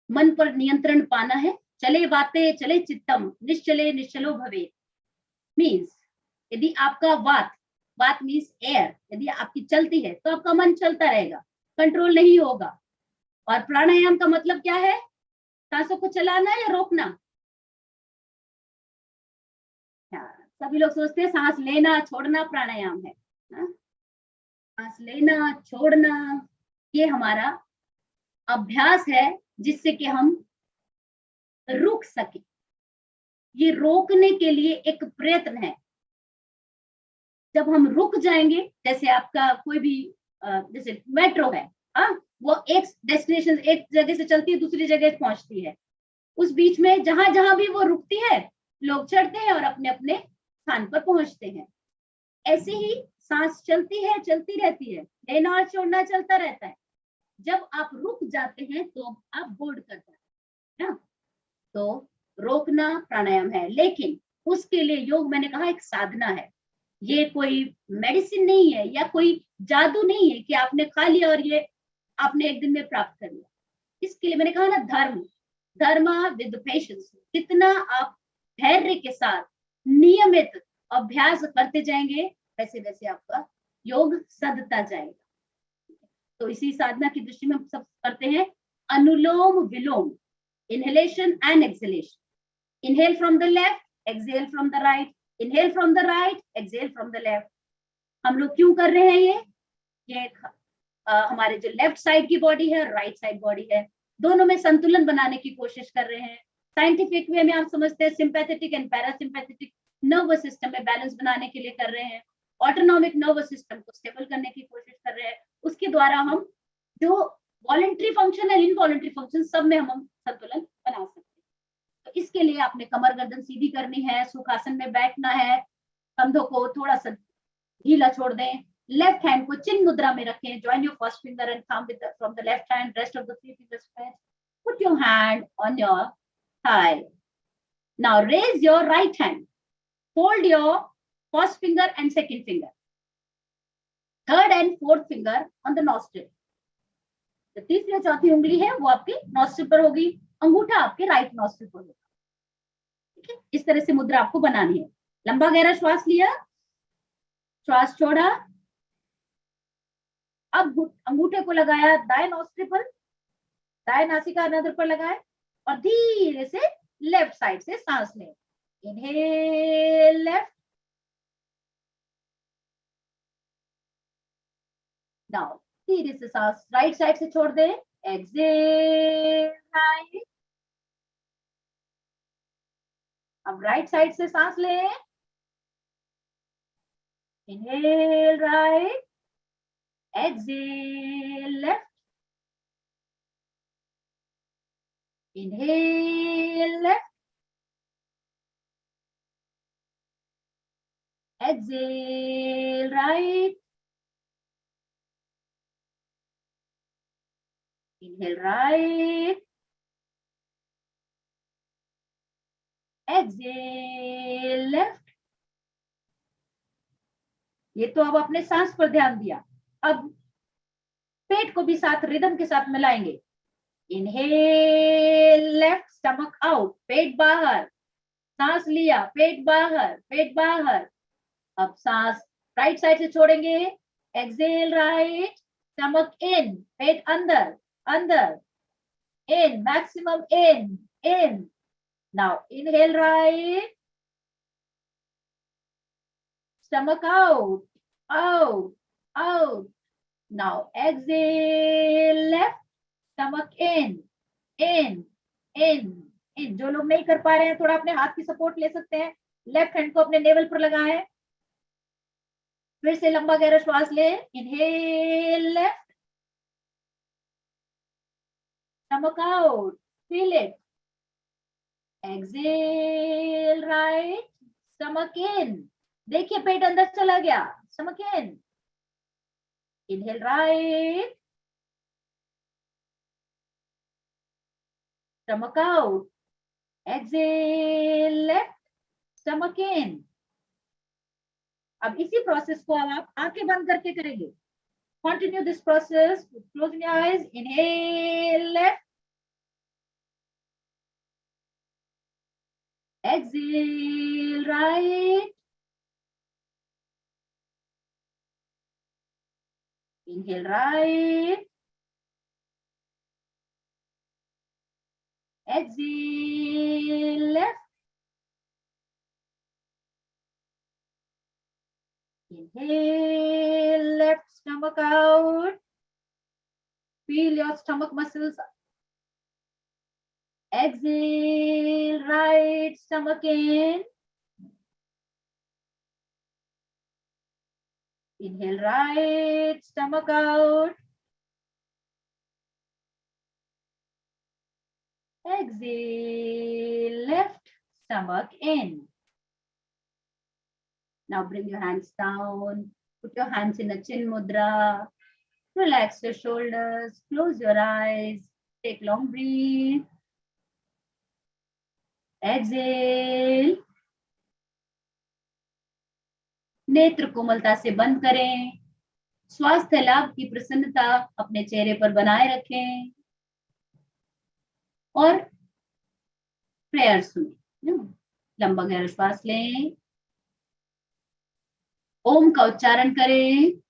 मन पर नियंत्रण पाना है। चले वाते चले चित्तम, निश्चले निश्चलो भवे। मीन्स यदि आपका वात मीन्स एयर, यदि आपकी चलती है तो आपका मन चलता रहेगा, कंट्रोल नहीं होगा। और प्राणायाम का मतलब क्या है? सांसों को चलाना या रोकना? सभी लोग सोचते हैं सांस लेना छोड़ना प्राणायाम है ना? सांस लेना छोड़ना ये हमारा अभ्यास है जिससे कि हम रुक सके। ये रोकने के लिए एक प्रयत्न है। जब हम रुक जाएंगे, जैसे आपका कोई भी जैसे मेट्रो है, वो एक डेस्टिनेशन एक जगह से चलती है दूसरी जगह पहुंचती है, उस बीच में जहां जहां भी वो रुकती है लोग चढ़ते हैं और अपने अपने स्थान पर पहुंचते हैं। ऐसे ही सांस चलती है, चलती रहती है, लेना और छोड़ना चलता रहता है। जब आप रुक जाते हैं तो आप बोर्ड करते हैं ना, तो रोकना प्राणायाम है। लेकिन उसके लिए योग, मैंने कहा, एक साधना है। ये कोई मेडिसिन नहीं है या कोई जादू नहीं है कि आपने खा लिया और ये आपने एक दिन में प्राप्त कर लिया। इसके लिए मैंने कहा ना, धर्म विद पेशेंस, जितना आप धैर्य के साथ नियमित अभ्यास करते जाएंगे वैसे वैसे आपका योग सधता जाएगा। तो इसी साधना की दृष्टि में हम सब करते हैं Anulom Vilom, inhalation and exhalation. Inhale from the left, exhale from the right, inhale from the right, exhale from the left. हम लोग क्यों कर रहे हैं ये हमारे जो लेफ्ट साइड की बॉडी है, राइट साइड बॉडी है, दोनों में संतुलन बनाने की कोशिश कर रहे हैं। साइंटिफिक वे में आप समझते हैं sympathetic and parasympathetic nervous system में बैलेंस बनाने के लिए कर रहे हैं। ऑटोनॉमिक नर्वस सिस्टम को स्टेबल करने की कोशिश कर रहे हैं। उसके द्वारा हम जो वॉलंटरी फंक्शन है, इनवॉलंटरी फंक्शन, सब में हम संतुलन बना सकते हैं। तो इसके लिए आपने कमर गर्दन सीधी करनी है, सुखासन में बैठना है, कंधों को थोड़ा सा ढीला छोड़ दें, लेफ्ट हैंड को चिन्ह मुद्रा में रखें, join your first finger and thumb from the left hand, rest of the three fingers spread, put your hand on your thigh. Now raise your right hand, fold your first finger and second finger, third and fourth finger on the nostril. जो तीसरी और चौथी उंगली है वो आपकी nostril पर होगी, अंगूठा आपके राइट नॉस्ट्रिल पर होगा। ठीक है, इस तरह से मुद्रा आपको बनानी है। लंबा गहरा श्वास लिया, श्वास छोड़ा, अब अंगूठे को लगाया दाएं नॉस्ट्रिल पर, दाएं नासिका अनाद्र पर लगाए और धीरे से लेफ्ट साइड से सांस लें। इनहेल लेफ्ट, नाउ धीरे से सांस राइट साइड से छोड़ दें। एक्सहेल राइट, अब राइट साइड से सांस लें। Inhale right, exhale left, inhale left, exhale right, inhale right, exhale left। ये तो अब अपने सांस पर ध्यान दिया, अब पेट को भी साथ रिदम के साथ मिलाएंगे। इनहेल लेफ्ट, स्टमक आउट, पेट बाहर, सांस लिया, पेट बाहर, पेट बाहर। अब सांस राइट साइड से छोड़ेंगे। एक्सहेल राइट, स्टमक इन, पेट अंदर, अंदर, in, maximum in, in. Now inhale right, stomach out, out, out. Now exhale left, stomach in, in, in, in. जो लोग नहीं कर पा रहे हैं थोड़ा अपने हाथ की सपोर्ट ले सकते हैं, लेफ्ट हैंड को अपने नेवल पर लगाएं। फिर से लंबा गहरा श्वास ले। Inhale left, stomach out, feel it. Exhale right, stomach in. देखिए पेट अंदर चला गया, stomach in. Inhale right, stomach out. Exhale left, stomach in. अब इसी प्रोसेस को अब आप आंखें बंद करके करेंगे। Continue this process, closing your eyes. Inhale left, exhale right, inhale right, exhale left, Inhale, left stomach out. Feel your stomach muscles. Exhale, right stomach in. Inhale, right stomach out. Exhale, left stomach in. Now bring your hands down. Put your hands in a chin mudra. Relax your shoulders. Close your eyes. Take long breath. Exhale. नेत्र कोमलता से बंद करें. स्वास्थ्य लाभ की प्रसन्नता अपने चेहरे पर बनाए रखें और प्रेयर सुने. लंबा गहरा श्वास लें. ओम का उच्चारण करें.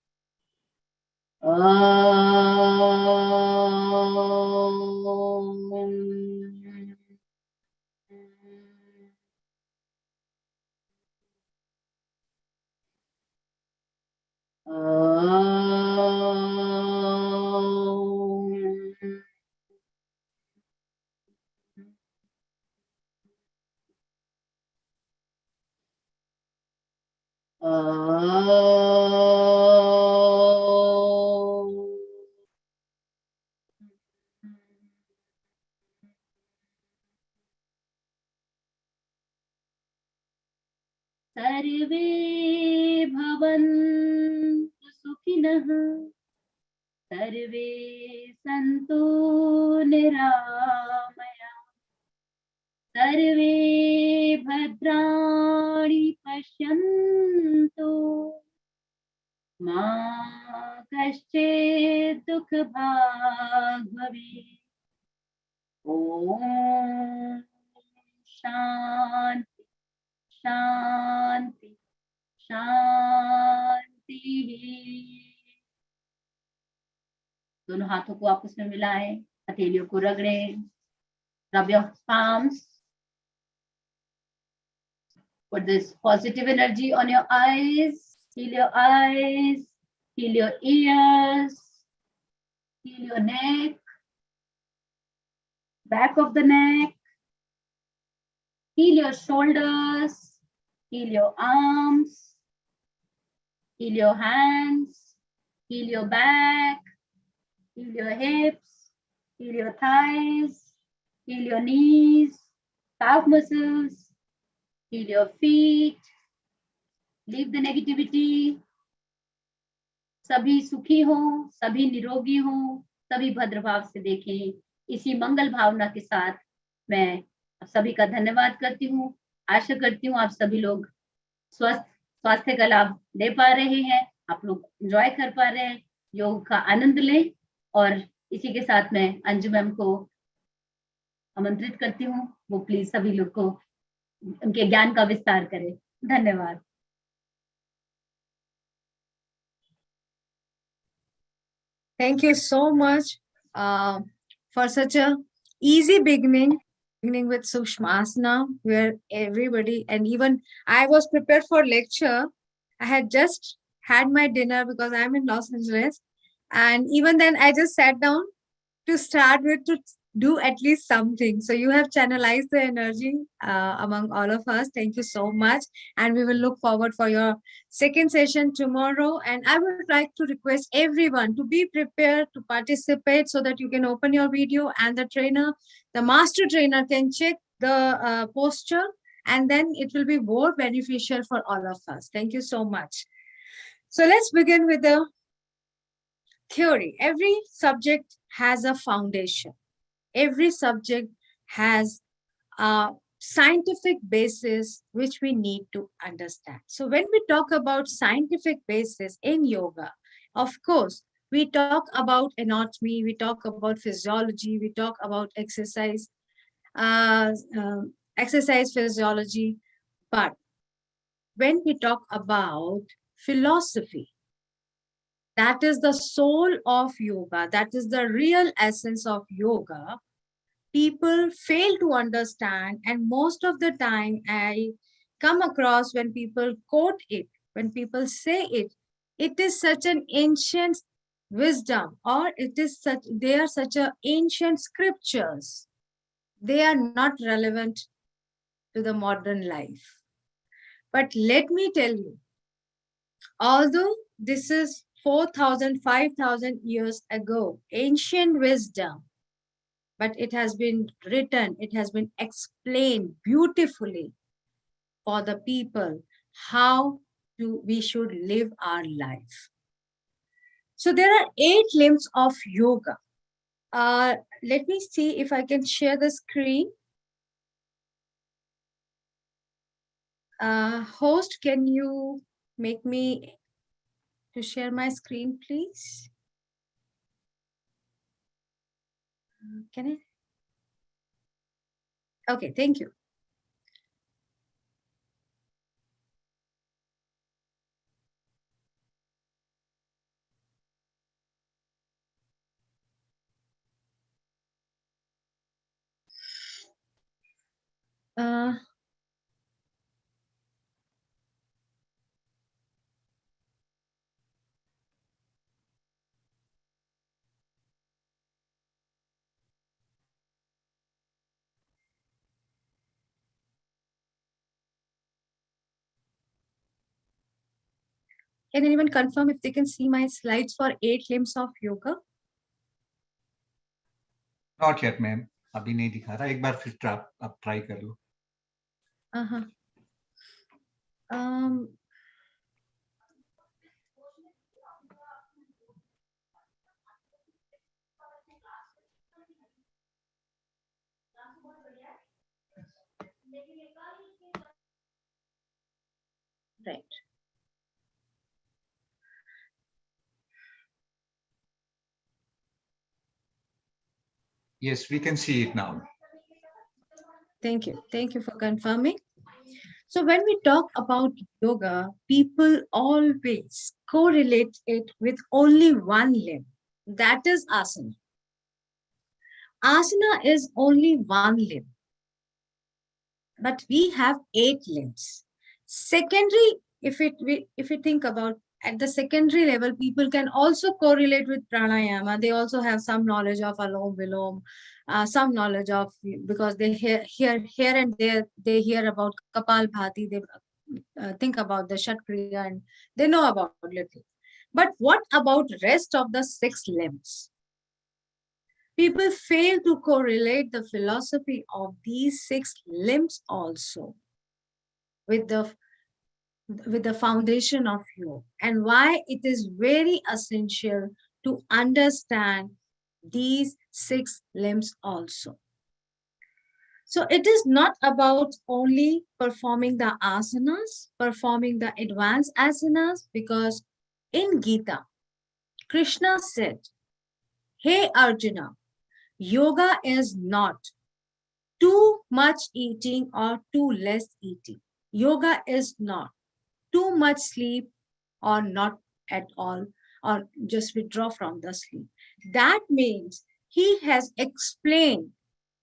सर्वे भवन्तु सुखिनः. सर्वे सन्तु निरामया. सर्वे भद्राणि पश्यन्तु. मा कश्चित् दुःखभाग् भवेत्. ॐ शान्ति शांति शांति. दोनों हाथों को आपस में मिलाएं. हथेलियों को रगड़ें. Rub your palms. Put this positive energy on your eyes. Heal your eyes. Heal your ears. Heal your neck. Back of the neck. Heal your shoulders. Heal your arms. Heal your hands. Heal your back. Heal your hips. Heal your thighs. Heal your knees. Calf muscles. Heal your feet. Leave the negativity. सभी सुखी हो, सभी निरोगी हो, सभी भद्र भाव से देखें. इसी मंगल भावना के साथ मैं आप सभी का धन्यवाद करती हूँ. आशा करती हूँ आप सभी लोग स्वास्थ्य का लाभ ले पा रहे हैं. आप लोग एंजॉय कर पा रहे हैं. योग का आनंद लें. और इसी के साथ मैं अंजू मैम को आमंत्रित करती हूँ. वो प्लीज सभी लोग को उनके ज्ञान का विस्तार करें. धन्यवाद. Thank you so much for such a easy beginning with Sushmasana, where everybody, and even I was prepared for lecture. I had just had my dinner because I'm in Los Angeles. And even then I just sat down to start with to do at least something. So you have channelized the energy among all of us. Thank you so much. And we will look forward for your second session tomorrow. And I would like to request everyone to be prepared to participate so that you can open your video and the master trainer can check the posture, and then it will be more beneficial for all of us. Thank you so much. So let's begin with the theory. Every subject has a foundation. Every subject has a scientific basis which we need to understand. So when we talk about scientific basis in yoga, of course, we talk about anatomy, we talk about physiology, we talk about exercise physiology. But when we talk about philosophy, that is the soul of yoga, that is the real essence of yoga, people fail to understand. And most of the time I come across when people quote it, when people say it, it is such an ancient wisdom, or they are such a ancient scriptures. They are not relevant to the modern life. But let me tell you, although this is 4,000, 5,000 years ago, ancient wisdom, but it has been written, it has been explained beautifully for the people how we should live our life. So there are 8 limbs of yoga. Let me see if I can share the screen. Host, can you make me to share my screen, please? Can I? Okay, thank you. Uh, can anyone confirm if they can see my slides for 8 limbs of yoga? Not yet, ma'am. अभी नहीं दिखा रहा. एक बार फिर आप try कर लो. Uh-huh. Um, right. Yes, we can see it now. Thank you. Thank you for confirming. So when we talk about yoga, people always correlate it with only one limb. That is asana. Asana is only one limb, but we have 8 limbs. Secondary, if we think about at the secondary level, people can also correlate with pranayama. They also have some knowledge of alom vilom, some knowledge of, because they here and there they hear about Kapalbhati, they think about the Shatkriya, and they know about little. But what about rest of the 6 limbs? People fail to correlate the philosophy of these 6 limbs also with the foundation of yoga, and why it is very essential to understand these 6 limbs also. So it is not about only performing the asanas, performing the advanced asanas, because in Gita, Krishna said, "Hey Arjuna, yoga is not too much eating or too less eating. Yoga is not too much sleep or not at all, or just withdraw from the sleep." That means he has explained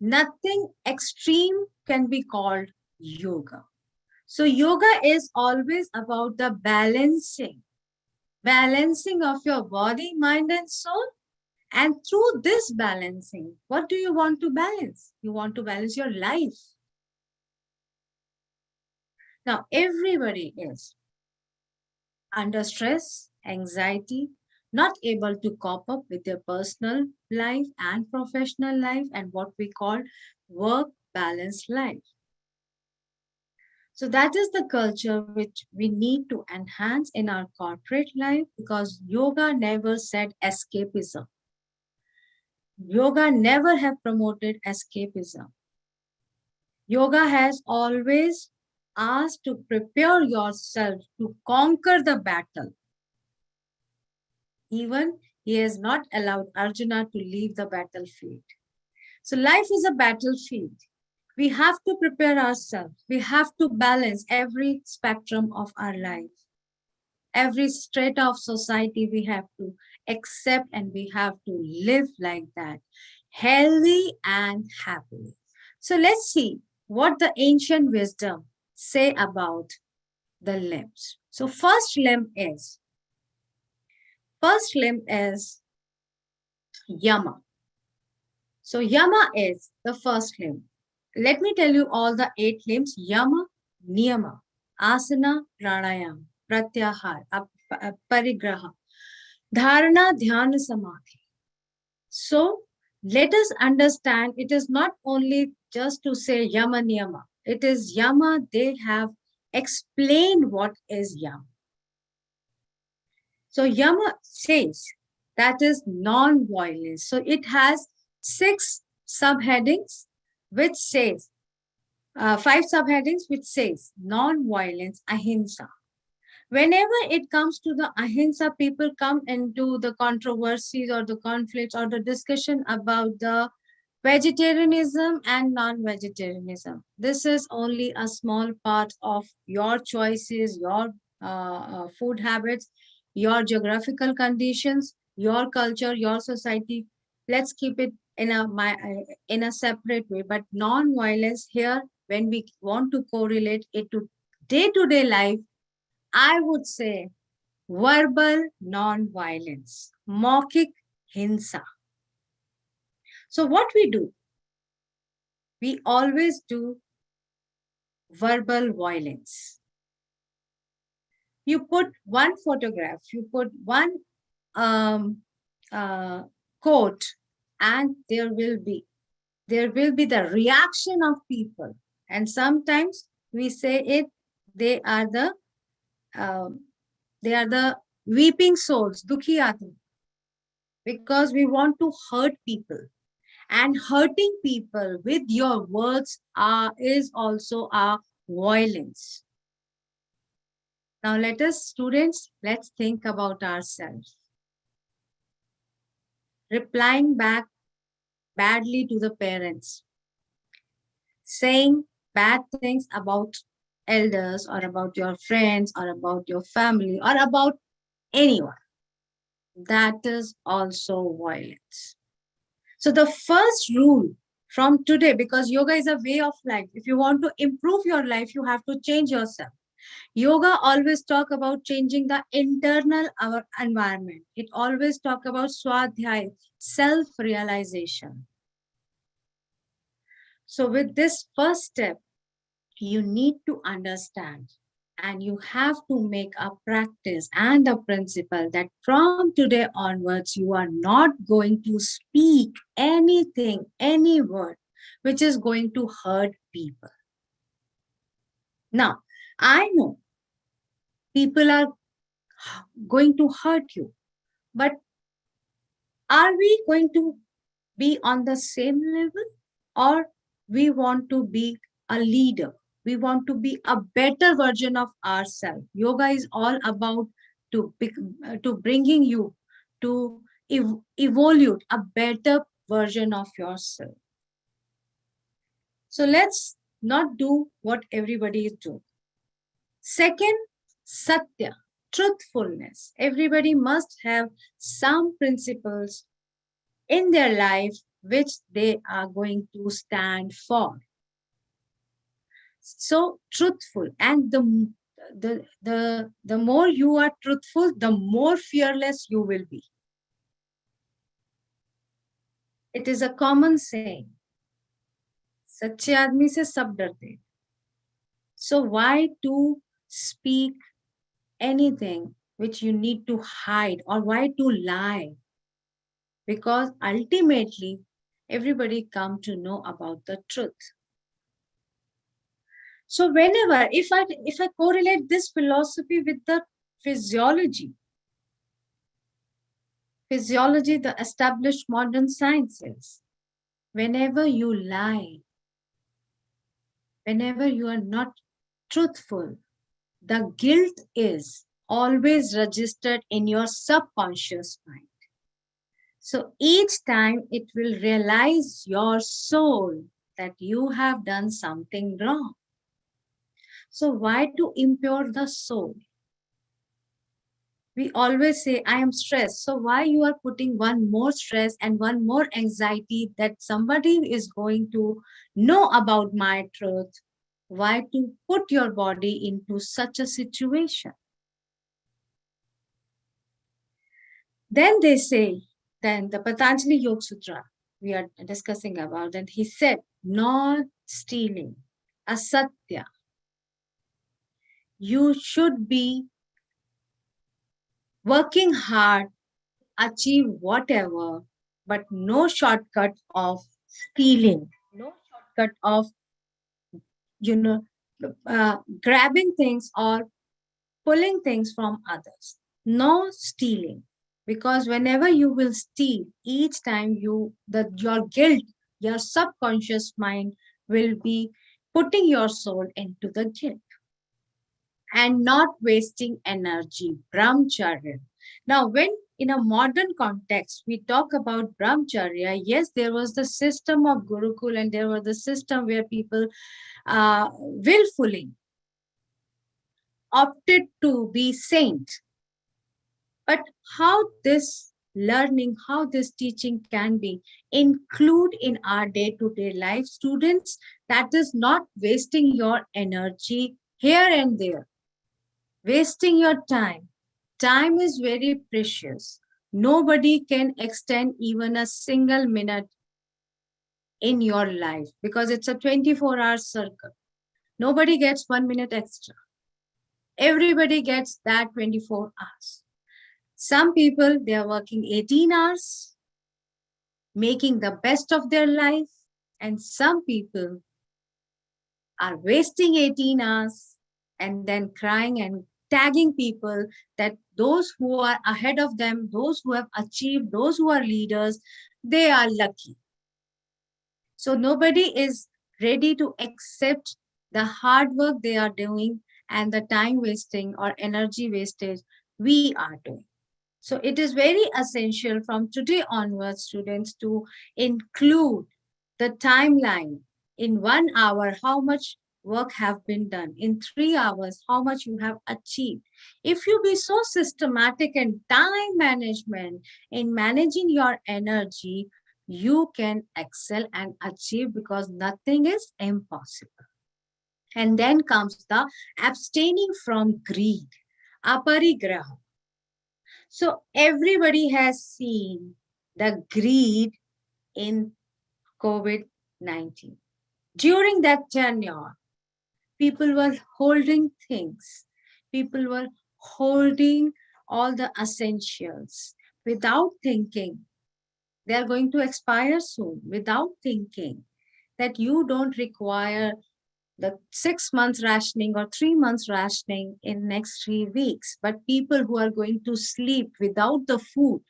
nothing extreme can be called yoga. So yoga is always about the balancing of your body, mind, and soul. And through this balancing, what do you want to balance? You want to balance your life. Now, everybody is under stress, anxiety, not able to cope up with their personal life and professional life, and what we call work balance life. So that is the culture which we need to enhance in our corporate life, because yoga never said escapism. Yoga never have promoted escapism. Yoga has always asked to prepare yourself to conquer the battle. Even he has not allowed Arjuna to leave the battlefield. So life is a battlefield. We have to prepare ourselves. We have to balance every spectrum of our life. Every strata of society we have to accept, and we have to live like that, healthy and happily. So let's see what the ancient wisdom say about the limbs. So first limb is Yama. So Yama is the first limb. Let me tell you all the 8 limbs: Yama, Niyama, Asana, Pranayama, Pratyahar, Parigraha, Dharana, Dhyana, Samadhi. So let us understand, it is not only just to say Yama, Niyama. It is Yama, they have explained what is Yama. So Yama says that is non-violence. So it has 6 subheadings, which says 5 subheadings, which says non-violence, ahimsa. Whenever it comes to the ahimsa, people come into the controversies or the conflicts or the discussion about the vegetarianism and non-vegetarianism. This is only a small part of your choices, your food habits, your geographical conditions, your culture, your society. Let's keep it in a separate way. But non-violence here, when we want to correlate it to day-to-day life, I would say verbal non-violence, maukhik hinsa. So what we do, we always do verbal violence. You put one photograph, you put one um, quote, and there will be the reaction of people. And sometimes we say it, they are the weeping souls, dukhi atma, because we want to hurt people. And hurting people with your words is also a violence. Now students, let's think about ourselves. Replying back badly to the parents, saying bad things about elders or about your friends or about your family or about anyone, that is also violence. So the first rule from today, because yoga is a way of life, if you want to improve your life, you have to change yourself. Yoga always talk about changing the internal our environment. It always talk about swadhyay, self-realization. So with this first step, you need to understand and you have to make a practice and a principle that from today onwards, you are not going to speak anything, any word, which is going to hurt people. Now, I know people are going to hurt you, but are we going to be on the same level, or we want to be a leader? We want to be a better version of ourselves. Yoga is all about to bringing you to evolve a better version of yourself. So let's not do what everybody is doing. Second, satya, truthfulness. Everybody must have some principles in their life which they are going to stand for. So truthful, and the more you are truthful, the more fearless you will be. It is a common saying, सच्चे आदमी से सब डरते. So why to speak anything which you need to hide, or why to lie? Because ultimately everybody come to know about the truth. So whenever, if I correlate this philosophy with the physiology, the established modern sciences, whenever you lie, whenever you are not truthful, the guilt is always registered in your subconscious mind. So each time it will realize your soul that you have done something wrong. So why to impure the soul? We always say, I am stressed. So why you are putting one more stress and one more anxiety that somebody is going to know about my truth? Why to put your body into such a situation? Then they say, then the Patanjali Yoga Sutra we are discussing about, and he said, not stealing, asatya. You should be working hard, achieve whatever, but no shortcut of stealing, no shortcut of, you know, grabbing things or pulling things from others. No stealing. Because whenever you will steal, each time your guilt, your subconscious mind will be putting your soul into the guilt and not wasting energy. Brahmacharya. Now, when in a modern context we talk about brahmacharya, yes, there was the system of Gurukul and there was the system where people willfully opted to be saints. But how this learning, how this teaching can be include in our day-to-day life, students, that is not wasting your energy here and there, wasting your time. Time is very precious. Nobody can extend even a single minute in your life because it's a 24-hour circle. Nobody gets 1 minute extra. Everybody gets that 24 hours. Some people, they are working 18 hours, making the best of their life. And some people are wasting 18 hours and then crying and tagging people that those who are ahead of them, those who have achieved, those who are leaders, they are lucky. So nobody is ready to accept the hard work they are doing and the time wasting or energy wastage we are doing. So it is very essential from today onwards, students, to include the timeline in 1 hour, how much work have been done, in 3 hours, how much you have achieved. If you be so systematic in time management, in managing your energy, you can excel and achieve because nothing is impossible. And then comes the abstaining from greed, aparigraha. So everybody has seen the greed in COVID-19. During that tenure, people were holding things. People were holding all the essentials without thinking. They are going to expire soon without thinking that you don't require the 6 months rationing or 3 months rationing in next 3 weeks. But people who are going to sleep without the food,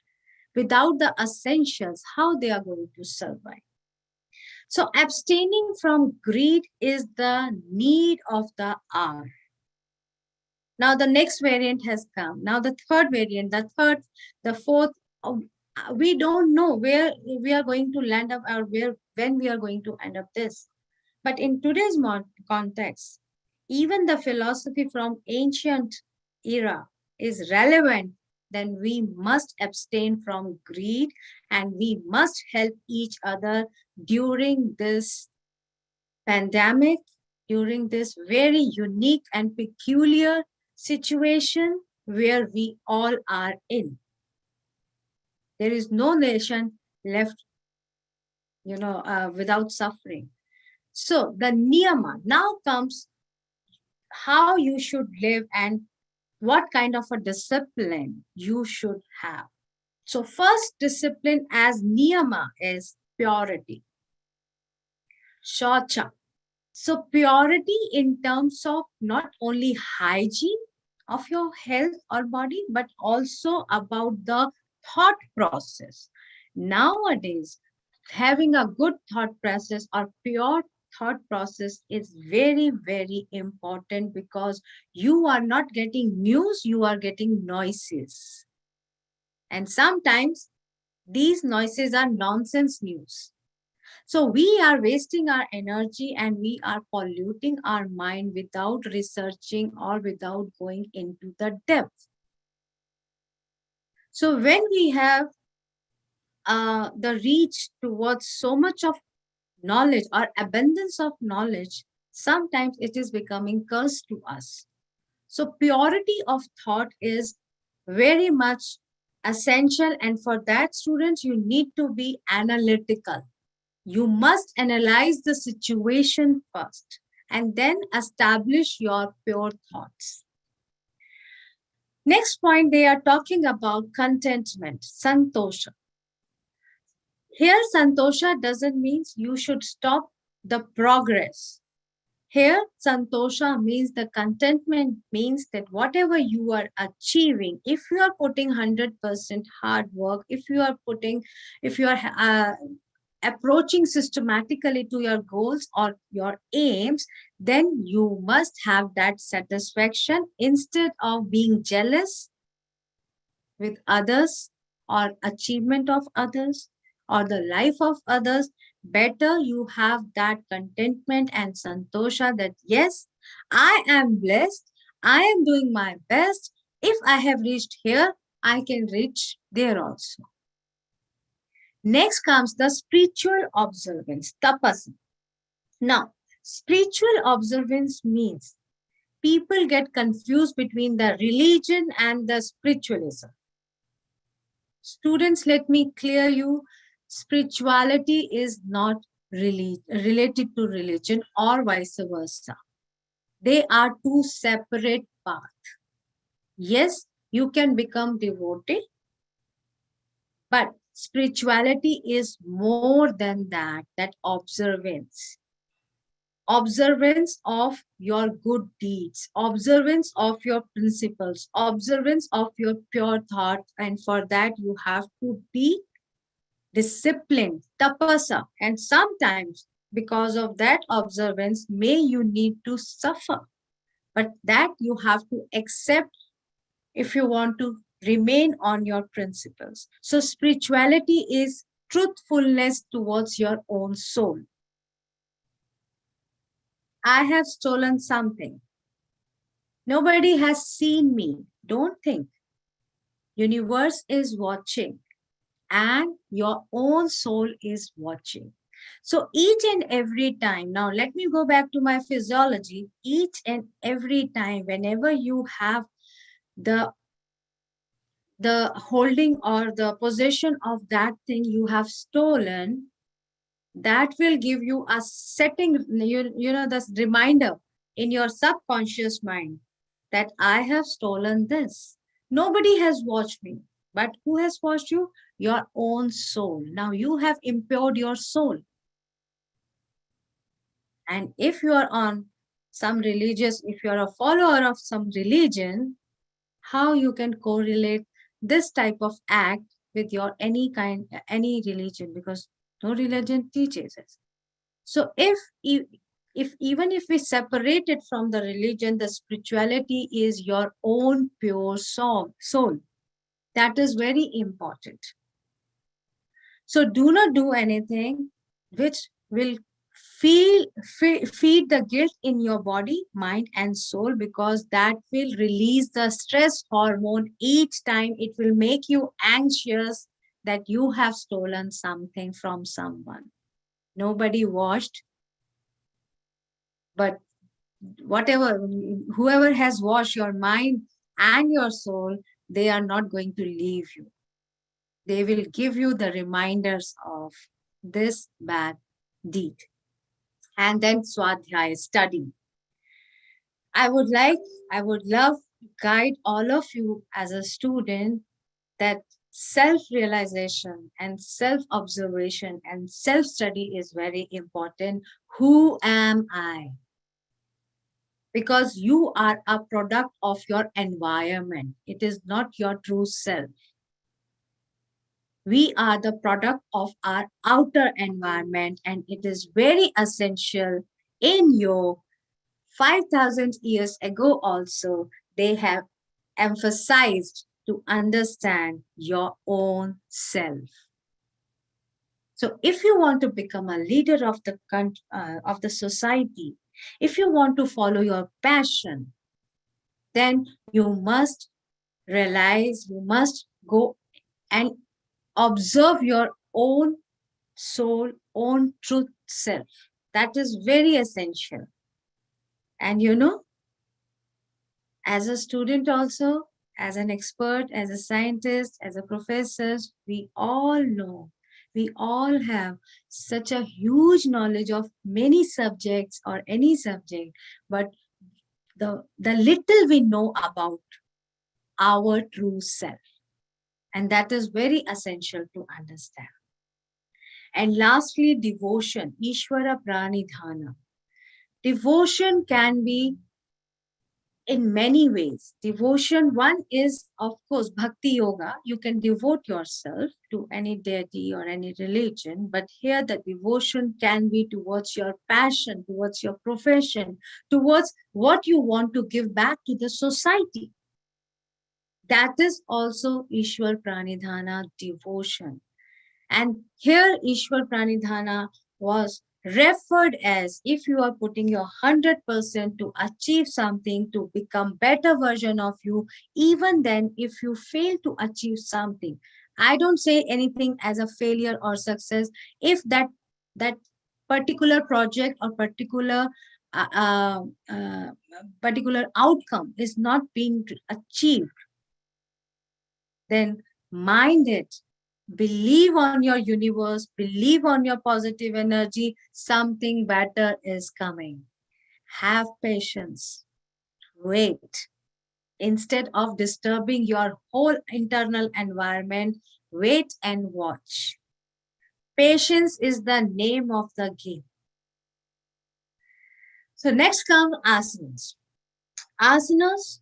without the essentials, how they are going to survive. So abstaining from greed is the need of the hour. Now the next variant has come. Now the third variant, the fourth, we don't know where we are going to land up or when we are going to end up this. But in today's context, even the philosophy from ancient era is relevant. Then we must abstain from greed and we must help each other during this pandemic, during this very unique and peculiar situation where we all are in. There is no nation left, without suffering. So the niyama now comes how you should live and what kind of a discipline you should have. So first discipline as niyama is purity, shacha. So purity in terms of not only hygiene of your health or body, but also about the thought process. Nowadays, having a good thought process or pure thought process is very, very important because you are not getting news, you are getting noises. And sometimes these noises are nonsense news. So we are wasting our energy and we are polluting our mind without researching or without going into the depth. So when we have the reach towards so much of knowledge or abundance of knowledge, sometimes it is becoming curse to us. So purity of thought is very much essential. And for that, students, you need to be analytical. You must analyze the situation first and then establish your pure thoughts. Next point, they are talking about contentment, santosha. Here, santosha doesn't mean you should stop the progress. Here, santosha means the contentment means that whatever you are achieving, if you are putting 100% hard work, if you are approaching systematically to your goals or your aims, then you must have that satisfaction instead of being jealous with others or achievement of others or the life of others. Better you have that contentment and santosha that yes, I am blessed, I am doing my best. If I have reached here, I can reach there also. Next comes the spiritual observance, tapasana. Now, spiritual observance means people get confused between the religion and the spiritualism. Students, let me clear you, spirituality is not related to religion or vice versa. They are two separate paths. Yes, you can become devotee, but spirituality is more than that observance. Observance of your good deeds, observance of your principles, observance of your pure thoughts, and for that you have to be disciplined, tapasa, and sometimes because of that observance, may you need to suffer, but that you have to accept if you want to remain on your principles. So spirituality is truthfulness towards your own soul. I have stolen something. Nobody has seen me. Don't think. Universe is watching and your own soul is watching. So each and every time, now let me go back to my physiology. Each and every time, whenever you have the holding or the possession of that thing you have stolen, that will give you a setting, this reminder in your subconscious mind that I have stolen this. Nobody has watched me, but who has watched you? Your own soul. Now you have impaired your soul. And if you are on some religious, if you are a follower of some religion, how you can correlate this type of act with your any religion, because no religion teaches us. So if even if we separate it from the religion, the spirituality is your own pure soul. That is very important. So do not do anything which will feed the guilt in your body, mind, and soul, because that will release the stress hormone each time. It will make you anxious that you have stolen something from someone. Nobody watched, but whoever has washed your mind and your soul, they are not going to leave you. They will give you the reminders of this bad deed. And then Swadhyaya, study. I would love to guide all of you as a student that self-realization and self-observation and self-study is very important. Who am I? Because you are a product of your environment. It is not your true self. We are the product of our outer environment, and it is very essential in yoga. 5,000 years ago also, they have emphasized to understand your own self. So if you want to become a leader of the society, if you want to follow your passion, then you must realize, you must go and observe your own soul, own truth self. That is very essential. And as a student also, as an expert, as a scientist, as a professor, we all know, we all have such a huge knowledge of many subjects or any subject, but the little we know about our true self. And that is very essential to understand. And lastly, devotion, Ishvara Pranidhana. Devotion can be in many ways. Devotion, one is, of course, bhakti yoga. You can devote yourself to any deity or any religion, but here the devotion can be towards your passion, towards your profession, towards what you want to give back to the society. That is also Ishwar Pranidhana devotion. And here Ishwar Pranidhana was referred as if you are putting your 100% to achieve something, to become better version of you, even then if you fail to achieve something. I don't say anything as a failure or success. If that particular project or uh, uh, uh, particular outcome is not being achieved, then mind it. Believe on your universe, believe on your positive energy, something better is coming. Have patience, wait. Instead of disturbing your whole internal environment, wait and watch. Patience is the name of the game. So next come asanas. Asanas,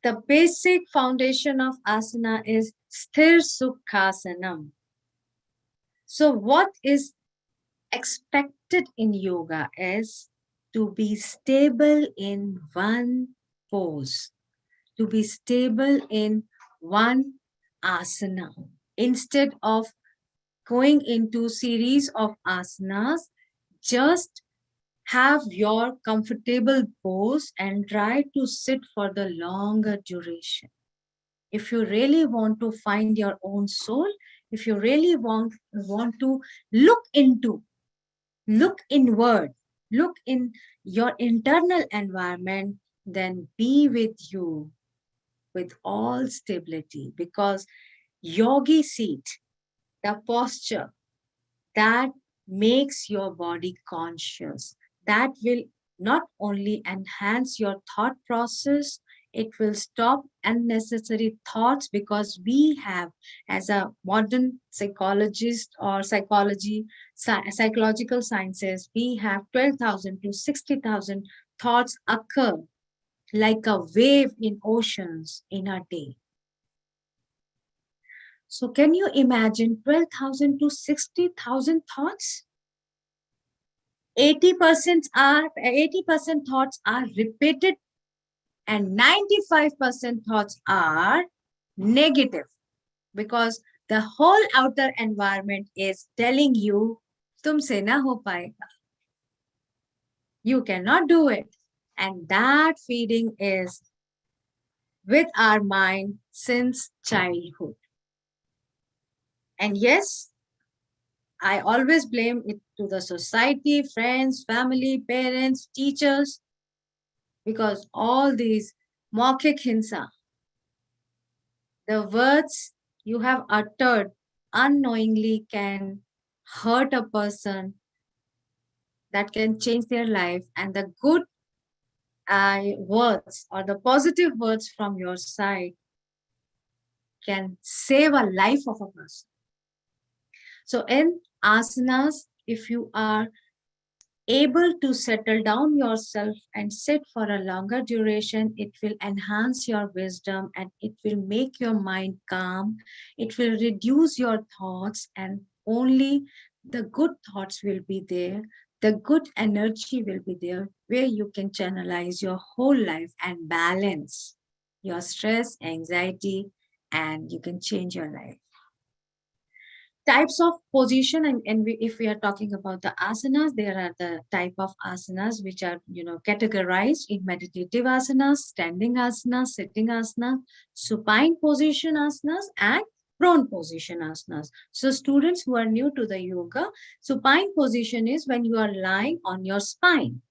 the basic foundation of asana is sthir sukhasanam. So what is expected in yoga is to be stable in one pose, to be stable in one asana. Instead of going into series of asanas, just have your comfortable pose and try to sit for the longer duration. If you really want to find your own soul, if you really want to look into, look inward, look in your internal environment, then be with you with all stability, because yogi seat, the posture, that makes your body conscious. That will not only enhance your thought process, it will stop unnecessary thoughts, because we have, as a modern psychologist or psychological sciences, we have 12,000 to 60,000 thoughts occur like a wave in oceans in a day. So can you imagine 12,000 to 60,000 thoughts? 80% thoughts are repeated and 95% thoughts are negative, because the whole outer environment is telling you, tumse na ho paega. You cannot do it. And that feeding is with our mind since childhood. And yes, I always blame it to the society, friends, family, parents, teachers, because all these maukhik hinsa, the words you have uttered unknowingly can hurt a person, that can change their life, and the good words or the positive words from your side can save a life of a person. So in asanas, if you are able to settle down yourself and sit for a longer duration, it will enhance your wisdom and it will make your mind calm. It will reduce your thoughts, and only the good thoughts will be there. The good energy will be there, where you can channelize your whole life and balance your stress, anxiety, and you can change your life. Types of position, if we are talking about the asanas, there are the type of asanas which are categorized in meditative asanas, standing asanas, sitting asanas, supine position asanas, and prone position asanas. So students who are new to the yoga, supine position is when you are lying on your spine.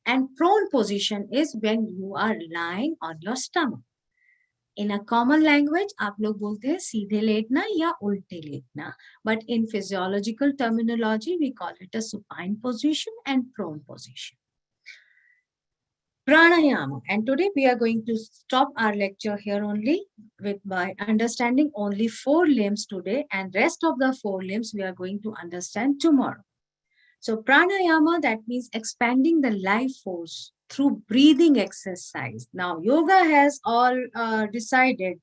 And prone position is when you are lying on your stomach. In a common language, आप लोग बोलते हैं सीधे लेटना या उल्टे लेटना. But in physiological terminology, we call it a supine position and prone position. Pranayama. And today we are going to stop our lecture here only by understanding only 4 limbs today, and rest of the 4 limbs we are going to understand tomorrow. So pranayama, that means expanding the life force through breathing exercise. Now yoga has all decided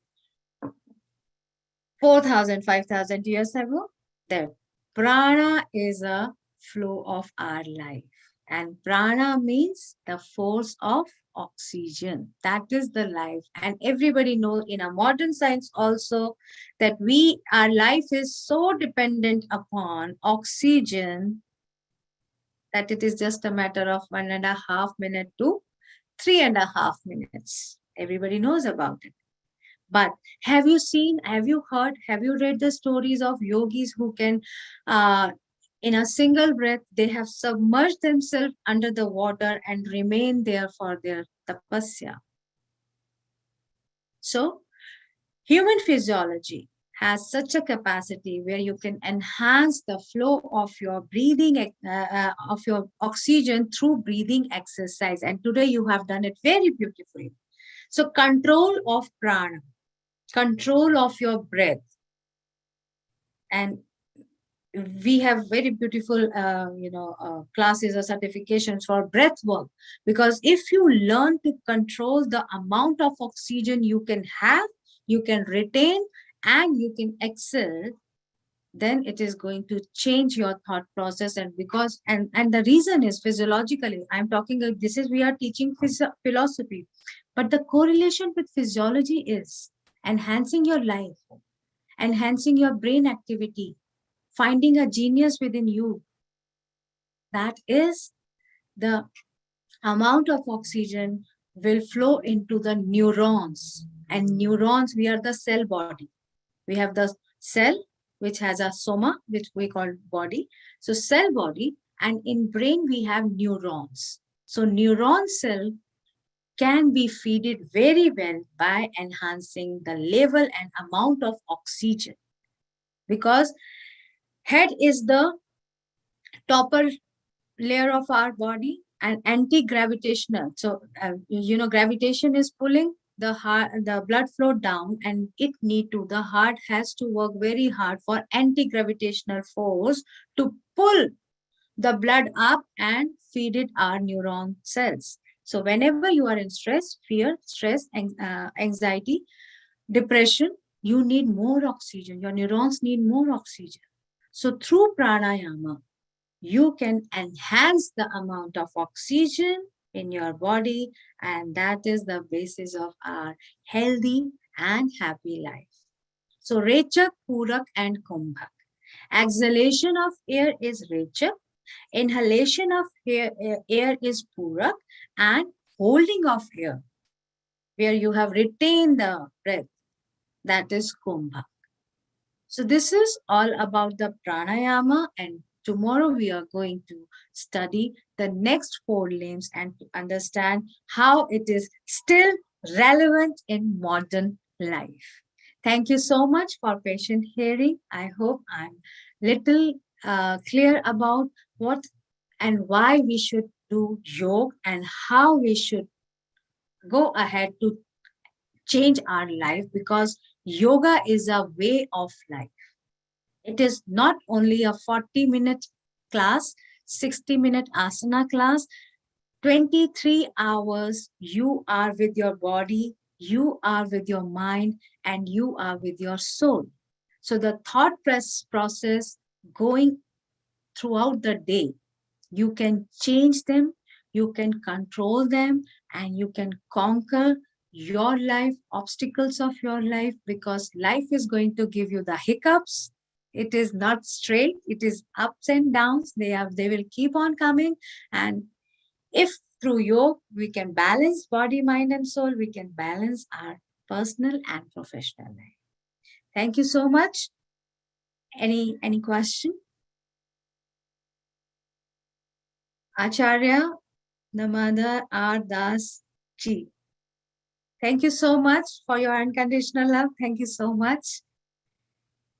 4,000, 5,000 years ago that prana is a flow of our life. And prana means the force of oxygen. That is the life. And everybody knows in a modern science also that our life is so dependent upon oxygen that it is just a matter of 1.5 minutes to 3.5 minutes. Everybody knows about it. But have you seen, have you heard, have you read the stories of yogis who can, in a single breath, they have submerged themselves under the water and remain there for their tapasya. So, human physiology has such a capacity where you can enhance the flow of your breathing, of your oxygen through breathing exercise. And today you have done it very beautifully. So, control of prana, control of your breath. And we have very beautiful, classes or certifications for breath work, because if you learn to control the amount of oxygen you can have, you can retain, and you can exhale, then it is going to change your thought process. And because, and the reason is physiologically, I'm talking, we are teaching philosophy, but the correlation with physiology is enhancing your life, enhancing your brain activity, finding a genius within you. That is the amount of oxygen will flow into the neurons. And neurons, we are the cell body. We have the cell, which has a soma, which we call body. So cell body, and in brain, we have neurons. So neuron cell can be fed very well by enhancing the level and amount of oxygen. Because head is the topper layer of our body and anti-gravitational. So, gravitation is pulling the blood flow down, and the heart has to work very hard for anti-gravitational force to pull the blood up and feed it our neuron cells. So whenever you are in stress, fear, stress, anxiety, depression, you need more oxygen. Your neurons need more oxygen. So through pranayama, you can enhance the amount of oxygen in your body, and that is the basis of our healthy and happy life. So Rechak, Purak, and Kumbhak. Exhalation of air is Rechak, inhalation of air is Purak, and holding of air, where you have retained the breath, that is Kumbhak. So this is all about the pranayama, and tomorrow we are going to study the next 4 limbs and to understand how it is still relevant in modern life. Thank you so much for patient hearing. I hope I'm little clear about what and why we should do yoga and how we should go ahead to change our life, because yoga is a way of life. It is not only a 40-minute class, 60-minute asana class, 23 hours you are with your body, you are with your mind, and you are with your soul. So the thought process going throughout the day, you can change them, you can control them, and you can conquer your life, obstacles of your life, because life is going to give you the hiccups. It is not straight, it is ups and downs. They will keep on coming. And if through yoga we can balance body, mind, and soul, we can balance our personal and professional life. Thank you so much. Any question? Acharya, Namada R. Das Ji. Thank you so much for your unconditional love. Thank you so much.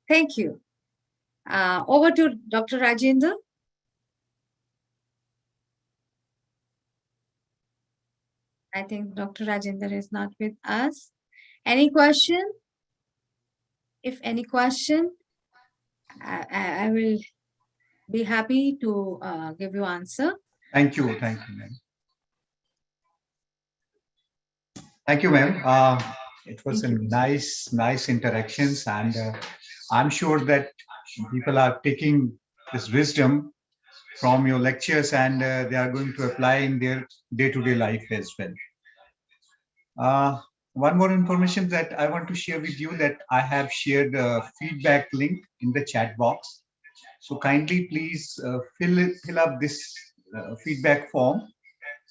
Thank you. Over to Dr. Rajendra. I think Dr. Rajendra is not with us. Any question? If any question, I will be happy to give you answer. Thank you, ma'am. Thank you, ma'am. It was Thank a you. nice interactions, and I'm sure that people are taking this wisdom from your lectures, and they are going to apply in their day-to-day life as well. One more information that I want to share with you, that I have shared a feedback link in the chat box. So kindly please fill up this feedback form.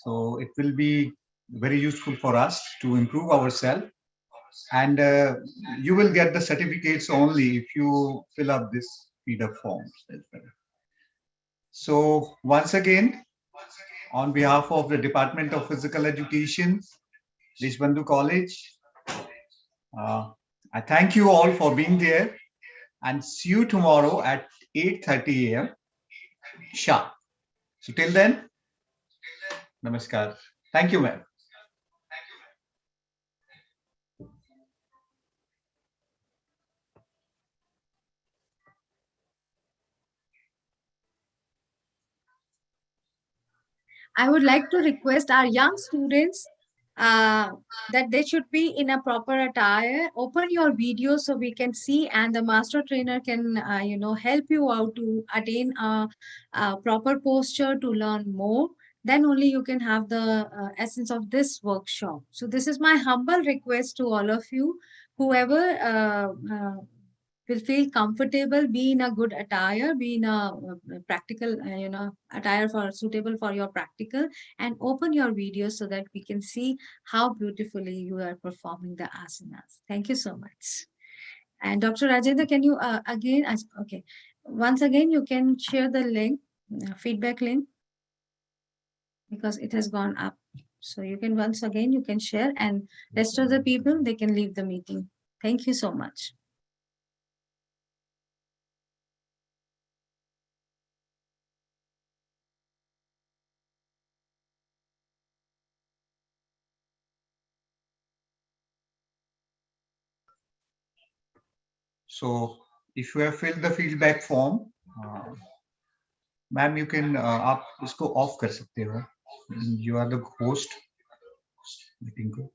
So it will be very useful for us to improve ourselves. And you will get the certificates only if you fill up this feedback forms as well. So once again, on behalf of the Department of Physical Education, Deshbandhu College, I thank you all for being there, and see you tomorrow at 8:30 a.m. sharp. So till then, namaskar. Thank you, ma'am. I would like to request our young students that they should be in a proper attire. Open your video so we can see, and the master trainer can, help you out to attain a proper posture to learn more. Then only you can have the essence of this workshop. So this is my humble request to all of you, whoever will feel comfortable, be in a good attire, be in a practical, attire for suitable for your practical, and open your videos so that we can see how beautifully you are performing the asanas. Thank you so much. And Dr. Rajendra, can you okay, once again, you can share the link, feedback link, because it has gone up. So you can once again, you can share, and rest of the people, they can leave the meeting. Thank you so much. So if you have filled the feedback form, ma'am, you can आप इसको off कर सकते हो. You are the host meeting को.